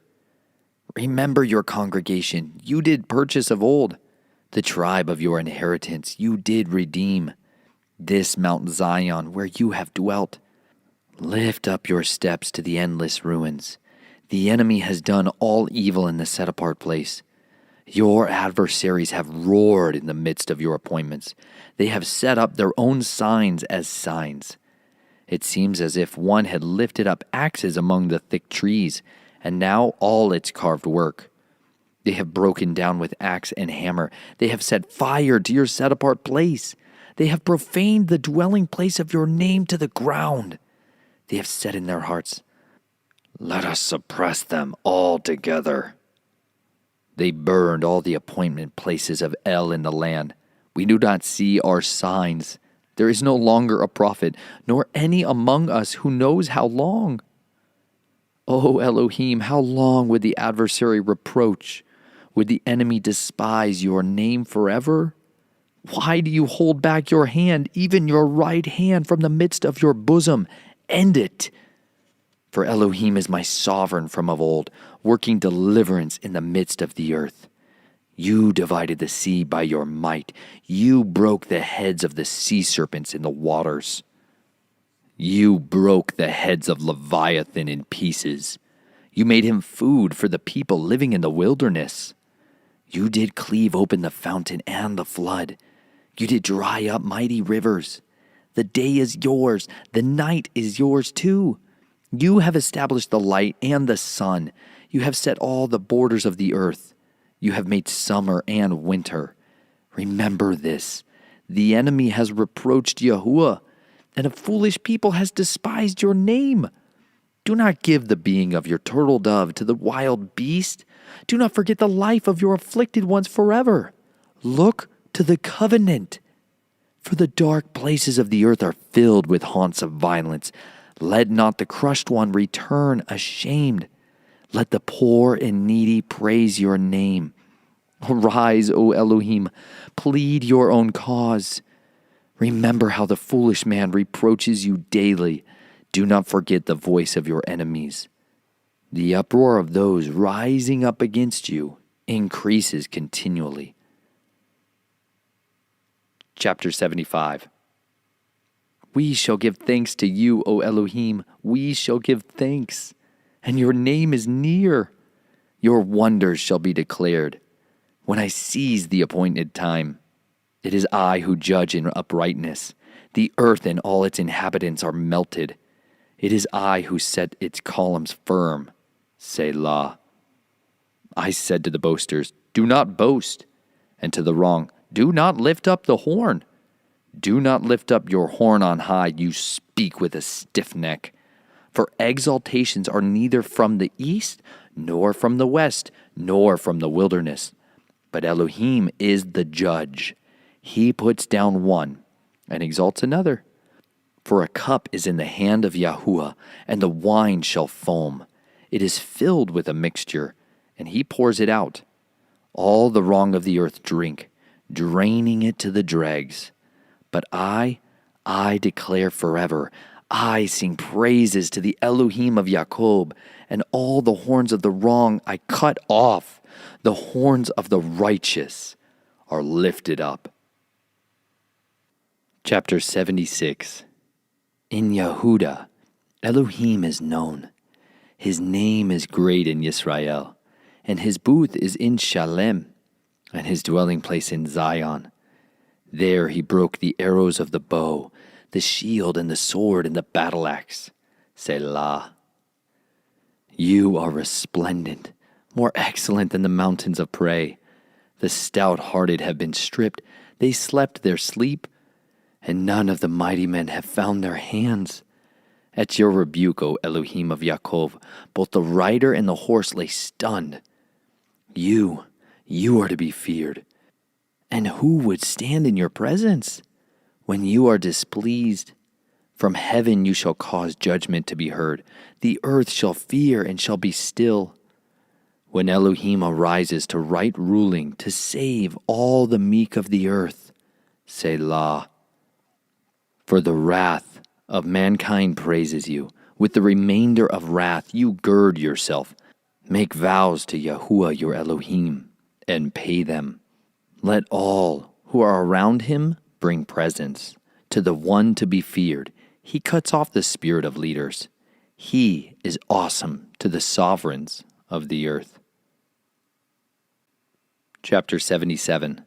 Remember your congregation you did purchase of old, the tribe of your inheritance you did redeem, this Mount Zion where you have dwelt. Lift up your steps to the endless ruins. The enemy has done all evil in the set-apart place. Your adversaries have roared in the midst of your appointments. They have set up their own signs as signs. It seems as if one had lifted up axes among the thick trees, and now all its carved work. They have broken down with axe and hammer. They have set fire to your set-apart place. They have profaned the dwelling place of your name to the ground. They have said in their hearts, Let us suppress them altogether. They burned all the appointment places of El in the land. We do not see our signs. There is no longer a prophet, nor any among us who knows how long. O Elohim, how long would the adversary reproach? Would the enemy despise your name forever? Why do you hold back your hand, even your right hand, from the midst of your bosom? End it. For Elohim is my sovereign from of old, working deliverance in the midst of the earth. You divided the sea by your might. You broke the heads of the sea serpents in the waters. You broke the heads of Leviathan in pieces. You made him food for the people living in the wilderness. You did cleave open the fountain and the flood. You did dry up mighty rivers. The day is yours. The night is yours too. You have established the light and the sun. You have set all the borders of the earth. You have made summer and winter. Remember this. The enemy has reproached Yahuwah, and a foolish people has despised your name. Do not give the being of your turtle dove to the wild beast. Do not forget the life of your afflicted ones forever. Look to the covenant. For the dark places of the earth are filled with haunts of violence. Let not the crushed one return ashamed. Let the poor and needy praise your name. Arise, O Elohim, plead your own cause. Remember how the foolish man reproaches you daily. Do not forget the voice of your enemies. The uproar of those rising up against you increases continually. Chapter 75. We shall give thanks to you, O Elohim. We shall give thanks, and your name is near. Your wonders shall be declared. When I seize the appointed time, it is I who judge in uprightness. The earth and all its inhabitants are melted. It is I who set its columns firm. Selah. I said to the boasters, do not boast, and to the wrong, do not lift up the horn. Do not lift up your horn on high, you speak with a stiff neck. For exaltations are neither from the east, nor from the west, nor from the wilderness. But Elohim is the judge. He puts down one and exalts another. For a cup is in the hand of Yahuwah, and the wine shall foam. It is filled with a mixture, and he pours it out. All the wrong of the earth drink, draining it to the dregs. But I declare forever, I sing praises to the Elohim of Jacob, and all the horns of the wrong I cut off. The horns of the righteous are lifted up. Chapter 76. In Yehuda, Elohim is known. His name is great in Yisrael, and his booth is in Shalem, and his dwelling place in Zion. There he broke the arrows of the bow, the shield and the sword and the battle axe. Selah. You are resplendent, more excellent than the mountains of prey. The stout-hearted have been stripped. They slept their sleep, and none of the mighty men have found their hands. At your rebuke, O Elohim of Yaakov, both the rider and the horse lay stunned. You are to be feared. And who would stand in your presence? When you are displeased, from heaven you shall cause judgment to be heard. The earth shall fear and shall be still. When Elohim arises to right ruling, to save all the meek of the earth, Selah. For the wrath of mankind praises you. With the remainder of wrath you gird yourself. Make vows to Yahuwah your Elohim, and pay them. Let all who are around him bring presents. To the one to be feared, he cuts off the spirit of leaders. He is awesome to the sovereigns of the earth. Chapter 77.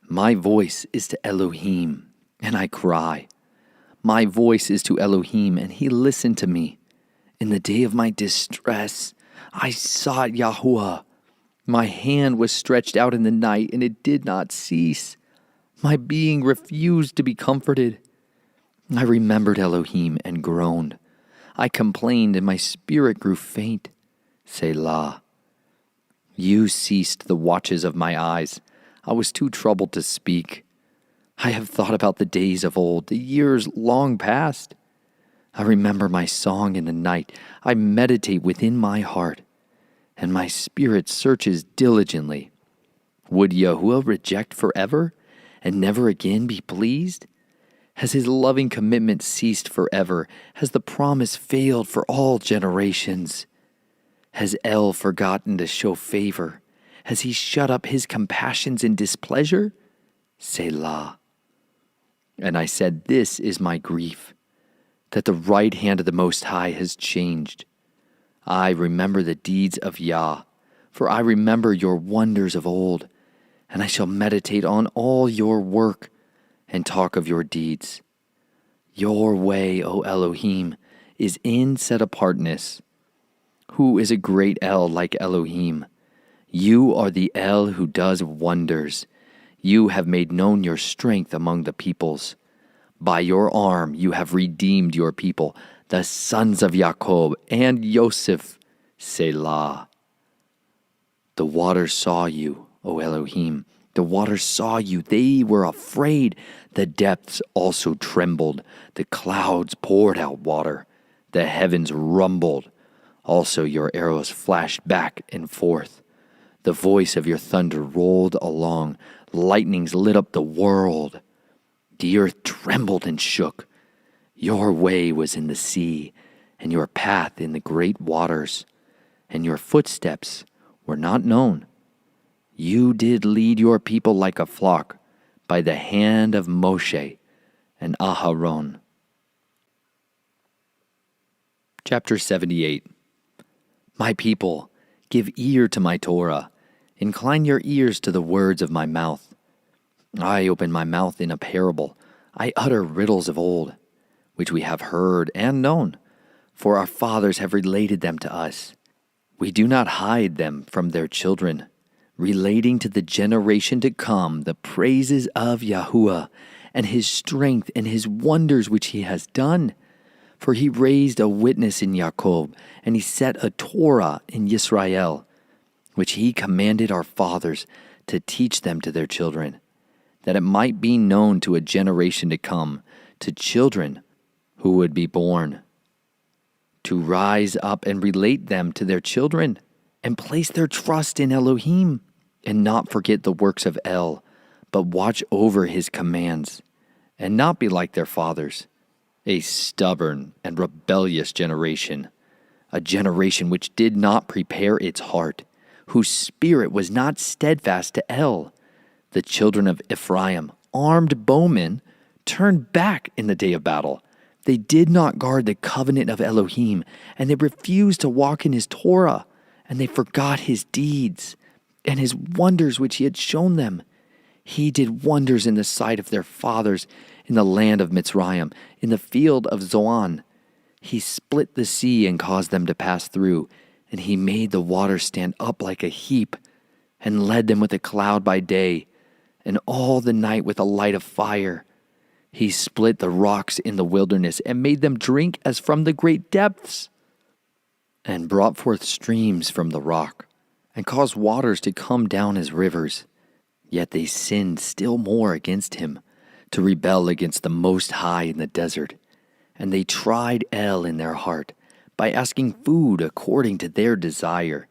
My voice is to Elohim, and I cry. My voice is to Elohim, and he listened to me. In the day of my distress, I sought Yahuwah. My hand was stretched out in the night, and it did not cease. My being refused to be comforted. I remembered Elohim and groaned. I complained, and my spirit grew faint. Selah. You ceased the watches of my eyes. I was too troubled to speak. I have thought about the days of old, the years long past. I remember my song in the night. I meditate within my heart, and my spirit searches diligently. Would Yahuwah reject forever and never again be pleased? Has his loving commitment ceased forever? Has the promise failed for all generations? Has El forgotten to show favor? Has he shut up his compassions in displeasure? Selah. And I said, this is my grief, that the right hand of the Most High has changed. I remember the deeds of Yah, for I remember your wonders of old, and I shall meditate on all your work and talk of your deeds. Your way, O Elohim, is in set apartness. Who is a great El like Elohim? You are the El who does wonders. You have made known your strength among the peoples. By your arm you have redeemed your people, the sons of Jacob and Yosef. Selah. The waters saw you, O Elohim. The waters saw you. They were afraid. The depths also trembled. The clouds poured out water. The heavens rumbled. Also your arrows flashed back and forth. The voice of your thunder rolled along. Lightnings lit up the world. The earth trembled and shook. Your way was in the sea, and your path in the great waters, and your footsteps were not known. You did lead your people like a flock by the hand of Moshe and Aharon. Chapter 78. My people, give ear to my Torah. Incline your ears to the words of my mouth. I open my mouth in a parable. I utter riddles of old, which we have heard and known, for our fathers have related them to us. We do not hide them from their children, relating to the generation to come the praises of Yahuwah and his strength and his wonders which he has done. For he raised a witness in Jacob, and he set a Torah in Yisrael, which he commanded our fathers to teach them to their children, that it might be known to a generation to come, to children who would be born, to rise up and relate them to their children, and place their trust in Elohim, and not forget the works of El, but watch over his commands, and not be like their fathers, a stubborn and rebellious generation, a generation which did not prepare its heart, whose spirit was not steadfast to El. The children of Ephraim, armed bowmen, turned back in the day of battle. They did not guard the covenant of Elohim, and they refused to walk in his Torah, and they forgot his deeds and his wonders which he had shown them. He did wonders in the sight of their fathers in the land of Mitzrayim, in the field of Zoan. He split the sea and caused them to pass through, and he made the waters stand up like a heap, and led them with a cloud by day, and all the night with a light of fire. He split the rocks in the wilderness, and made them drink as from the great depths, and brought forth streams from the rock, and caused waters to come down as rivers. Yet they sinned still more against him, to rebel against the Most High in the desert. And they tried El in their heart, by asking food according to their desire.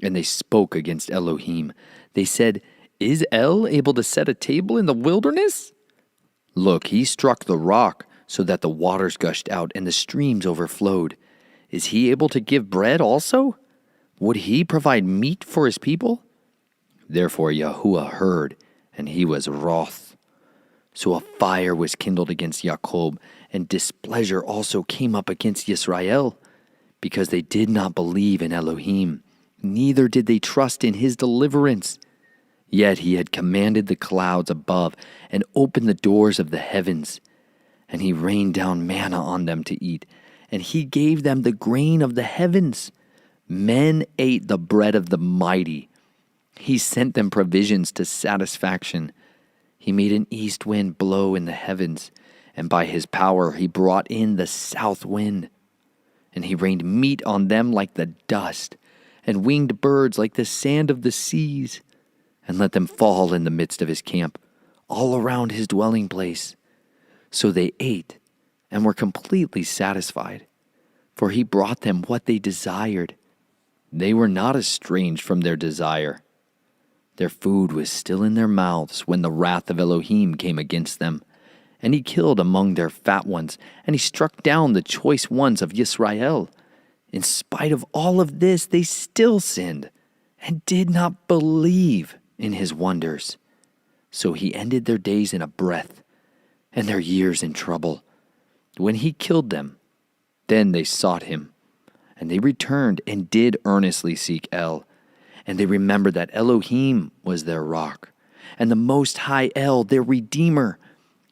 And they spoke against Elohim. They said, Is El able to set a table in the wilderness? Look, he struck the rock, so that the waters gushed out and the streams overflowed. Is he able to give bread also? Would he provide meat for his people? Therefore Yahuwah heard, and he was wroth. So a fire was kindled against Jacob, and displeasure also came up against Yisrael, because they did not believe in Elohim, neither did they trust in his deliverance. Yet he had commanded the clouds above, and opened the doors of the heavens. And he rained down manna on them to eat, and he gave them the grain of the heavens. Men ate the bread of the mighty. He sent them provisions to satisfaction. He made an east wind blow in the heavens, and by his power he brought in the south wind. And he rained meat on them like the dust, and winged birds like the sand of the seas, and let them fall in the midst of his camp, all around his dwelling place. So they ate, and were completely satisfied, for he brought them what they desired. They were not estranged from their desire. Their food was still in their mouths when the wrath of Elohim came against them, and he killed among their fat ones, and he struck down the choice ones of Israel. In spite of all of this, they still sinned and did not believe in his wonders. So he ended their days in a breath and their years in trouble. When he killed them, then they sought him, and they returned and did earnestly seek El. And they remembered that Elohim was their rock, and the Most High El their Redeemer.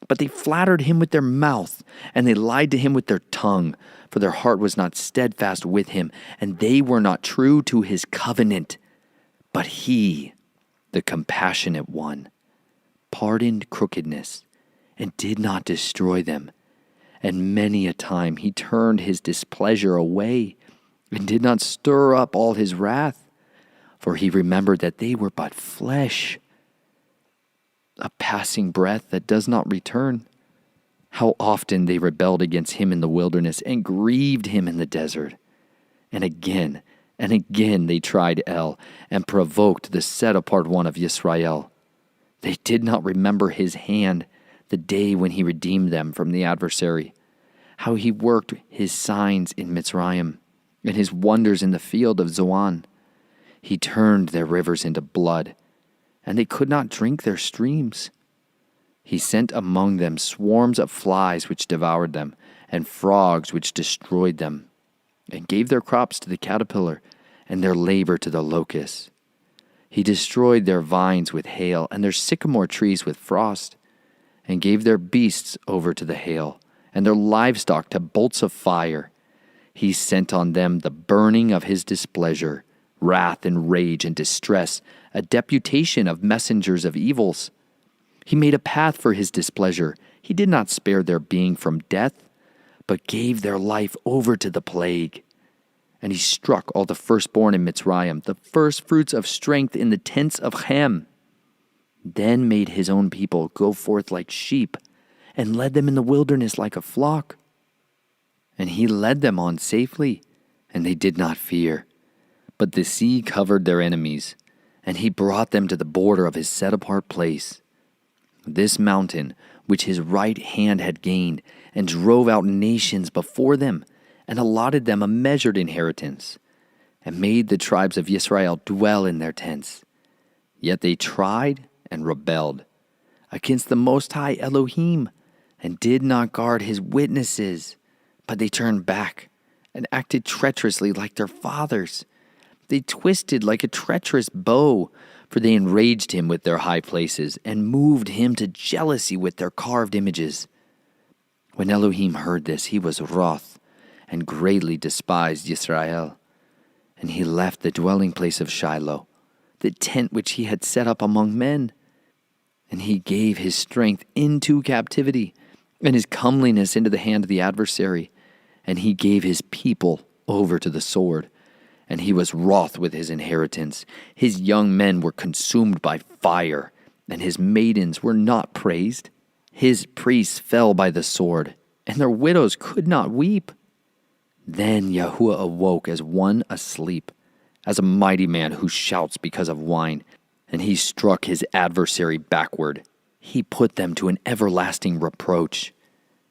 But they flattered him with their mouth, and they lied to him with their tongue, for their heart was not steadfast with him, and they were not true to his covenant. But he, the compassionate one, pardoned crookedness, and did not destroy them. And many a time he turned his displeasure away, and did not stir up all his wrath. For he remembered that they were but flesh, a passing breath that does not return. How often they rebelled against him in the wilderness and grieved him in the desert. And again they tried El and provoked the set-apart one of Israel. They did not remember his hand, the day when he redeemed them from the adversary, how he worked his signs in Mitzrayim and his wonders in the field of Zoan. He turned their rivers into blood, and they could not drink their streams. He sent among them swarms of flies which devoured them, and frogs which destroyed them, and gave their crops to the caterpillar, and their labor to the locust. He destroyed their vines with hail, and their sycamore trees with frost, and gave their beasts over to the hail, and their livestock to bolts of fire. He sent on them the burning of his displeasure, wrath and rage and distress, a deputation of messengers of evils. He made a path for his displeasure. He did not spare their being from death, but gave their life over to the plague. And he struck all the firstborn in Mitzrayim, the first fruits of strength in the tents of Ham. Then made his own people go forth like sheep, and led them in the wilderness like a flock. And he led them on safely, and they did not fear. But the sea covered their enemies, and he brought them to the border of his set-apart place, this mountain which his right hand had gained, and drove out nations before them, and allotted them a measured inheritance, and made the tribes of Israel dwell in their tents. Yet they tried and rebelled against the Most High Elohim, and did not guard his witnesses, but they turned back and acted treacherously like their fathers. They twisted like a treacherous bow, for they enraged him with their high places, and moved him to jealousy with their carved images. When Elohim heard this, he was wroth, and greatly despised Israel. And he left the dwelling place of Shiloh, the tent which he had set up among men. And he gave his strength into captivity, and his comeliness into the hand of the adversary. And he gave his people over to the sword. And he was wroth with his inheritance. His young men were consumed by fire, and his maidens were not praised. His priests fell by the sword, and their widows could not weep. Then Yahuwah awoke as one asleep, as a mighty man who shouts because of wine, and he struck his adversary backward. He put them to an everlasting reproach.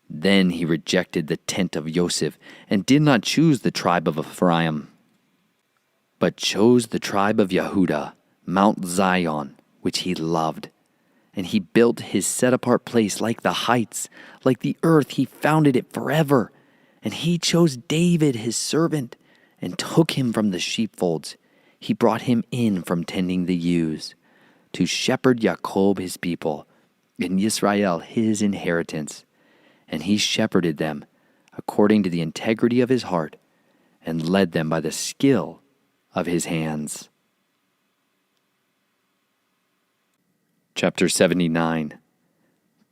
Then he rejected the tent of Joseph, and did not choose the tribe of Ephraim, but chose the tribe of Yehudah, Mount Zion, which he loved. And he built his set-apart place like the heights, like the earth he founded it forever. And he chose David his servant, and took him from the sheepfolds. He brought him in from tending the ewes, to shepherd Jacob his people, and Israel his inheritance. And he shepherded them according to the integrity of his heart, and led them by the skill of his hands. Chapter 79.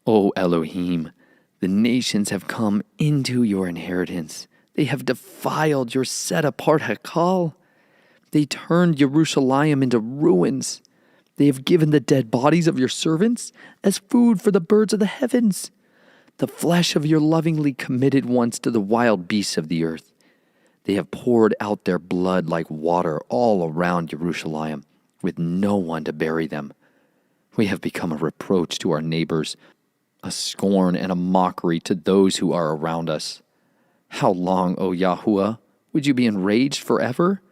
O Elohim, the nations have come into your inheritance. They have defiled your set-apart Hakal. They turned Jerusalem into ruins. They have given the dead bodies of your servants as food for the birds of the heavens, the flesh of your lovingly committed ones to the wild beasts of the earth. They have poured out their blood like water all around Jerusalem, with no one to bury them. We have become a reproach to our neighbors. a scorn and a mockery to those who are around us. How long, O Yahuwah, would you be enraged forever?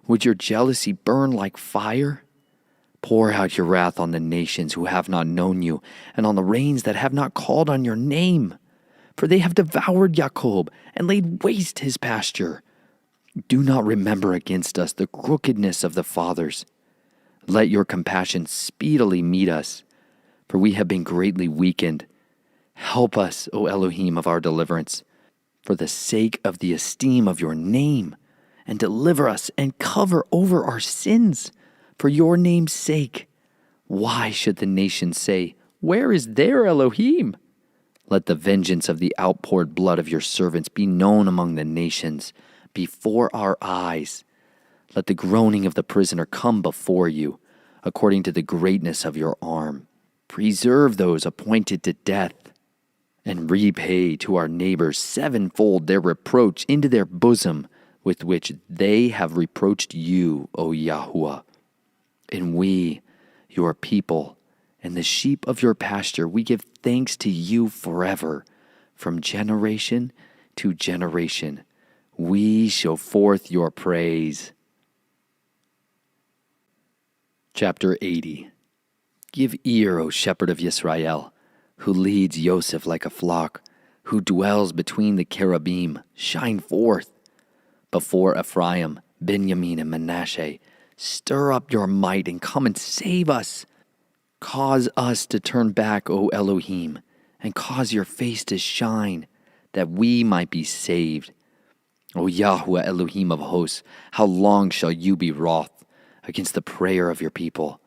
Would your jealousy burn like fire? Pour out your wrath on the nations who have not known you, and on the reigns that have not called on your name. For they have devoured Jacob and laid waste his pasture. Do not remember against us the crookedness of the fathers. Let your compassion speedily meet us, for we have been greatly weakened. Help us, O Elohim of our deliverance, for the sake of the esteem of your name, and deliver us and cover over our sins, for your name's sake. Why should the nations say, where is their Elohim? Let the vengeance of the outpoured blood of your servants be known among the nations, before our eyes. Let the groaning of the prisoner come before you, according to the greatness of your arm. Preserve those appointed to death, and repay to our neighbors sevenfold their reproach into their bosom, with which they have reproached you, O Yahuwah. And we, your people, and the sheep of your pasture, we give thanks to you forever. From generation to generation, we show forth your praise. Chapter 80. Give ear, O shepherd of Yisrael, who leads Yosef like a flock, who dwells between the cherubim. Shine forth before Ephraim, Benjamin, and Manasseh. Stir up your might and come and save us. Cause us to turn back, O Elohim, and cause your face to shine, that we might be saved. O Yahuwah Elohim of hosts, how long shall you be wroth against the prayer of your people?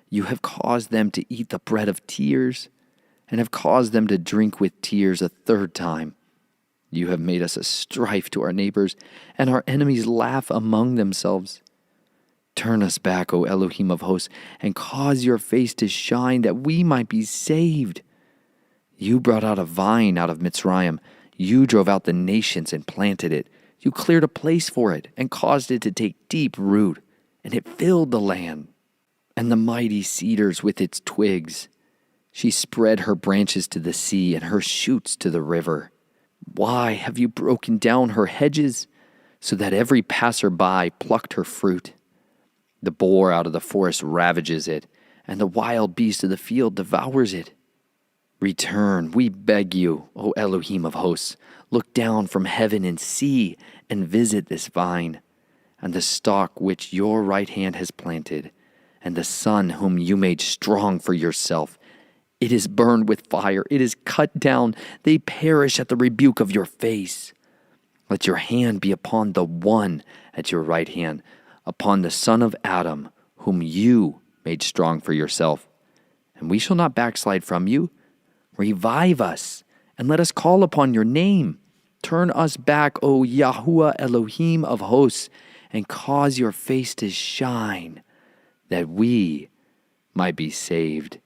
You have caused them to eat the bread of tears, and have caused them to drink with tears a third time. You have made us a strife to our neighbors, and our enemies laugh among themselves. Turn us back, O Elohim of hosts, and cause your face to shine, that we might be saved. You brought out a vine out of Mitzrayim. You drove out the nations and planted it. You cleared a place for it and caused it to take deep root, and it filled the land. And the mighty cedars with its twigs. She spread her branches to the sea and her shoots to the river. Why have you broken down her hedges, so that every passer-by plucked her fruit? The boar out of the forest ravages it, and the wild beast of the field devours it. Return, we beg you, O Elohim of hosts. Look down from heaven and see, and visit this vine, and the stalk which your right hand has planted, and the son whom you made strong for yourself. It is burned with fire, it is cut down, they perish at the rebuke of your face. Let your hand be upon the one at your right hand, upon the son of Adam, whom you made strong for yourself. And we shall not backslide from you. Revive us, and let us call upon your name. Turn us back, O Yahuwah Elohim of hosts, and cause your face to shine, that we might be saved.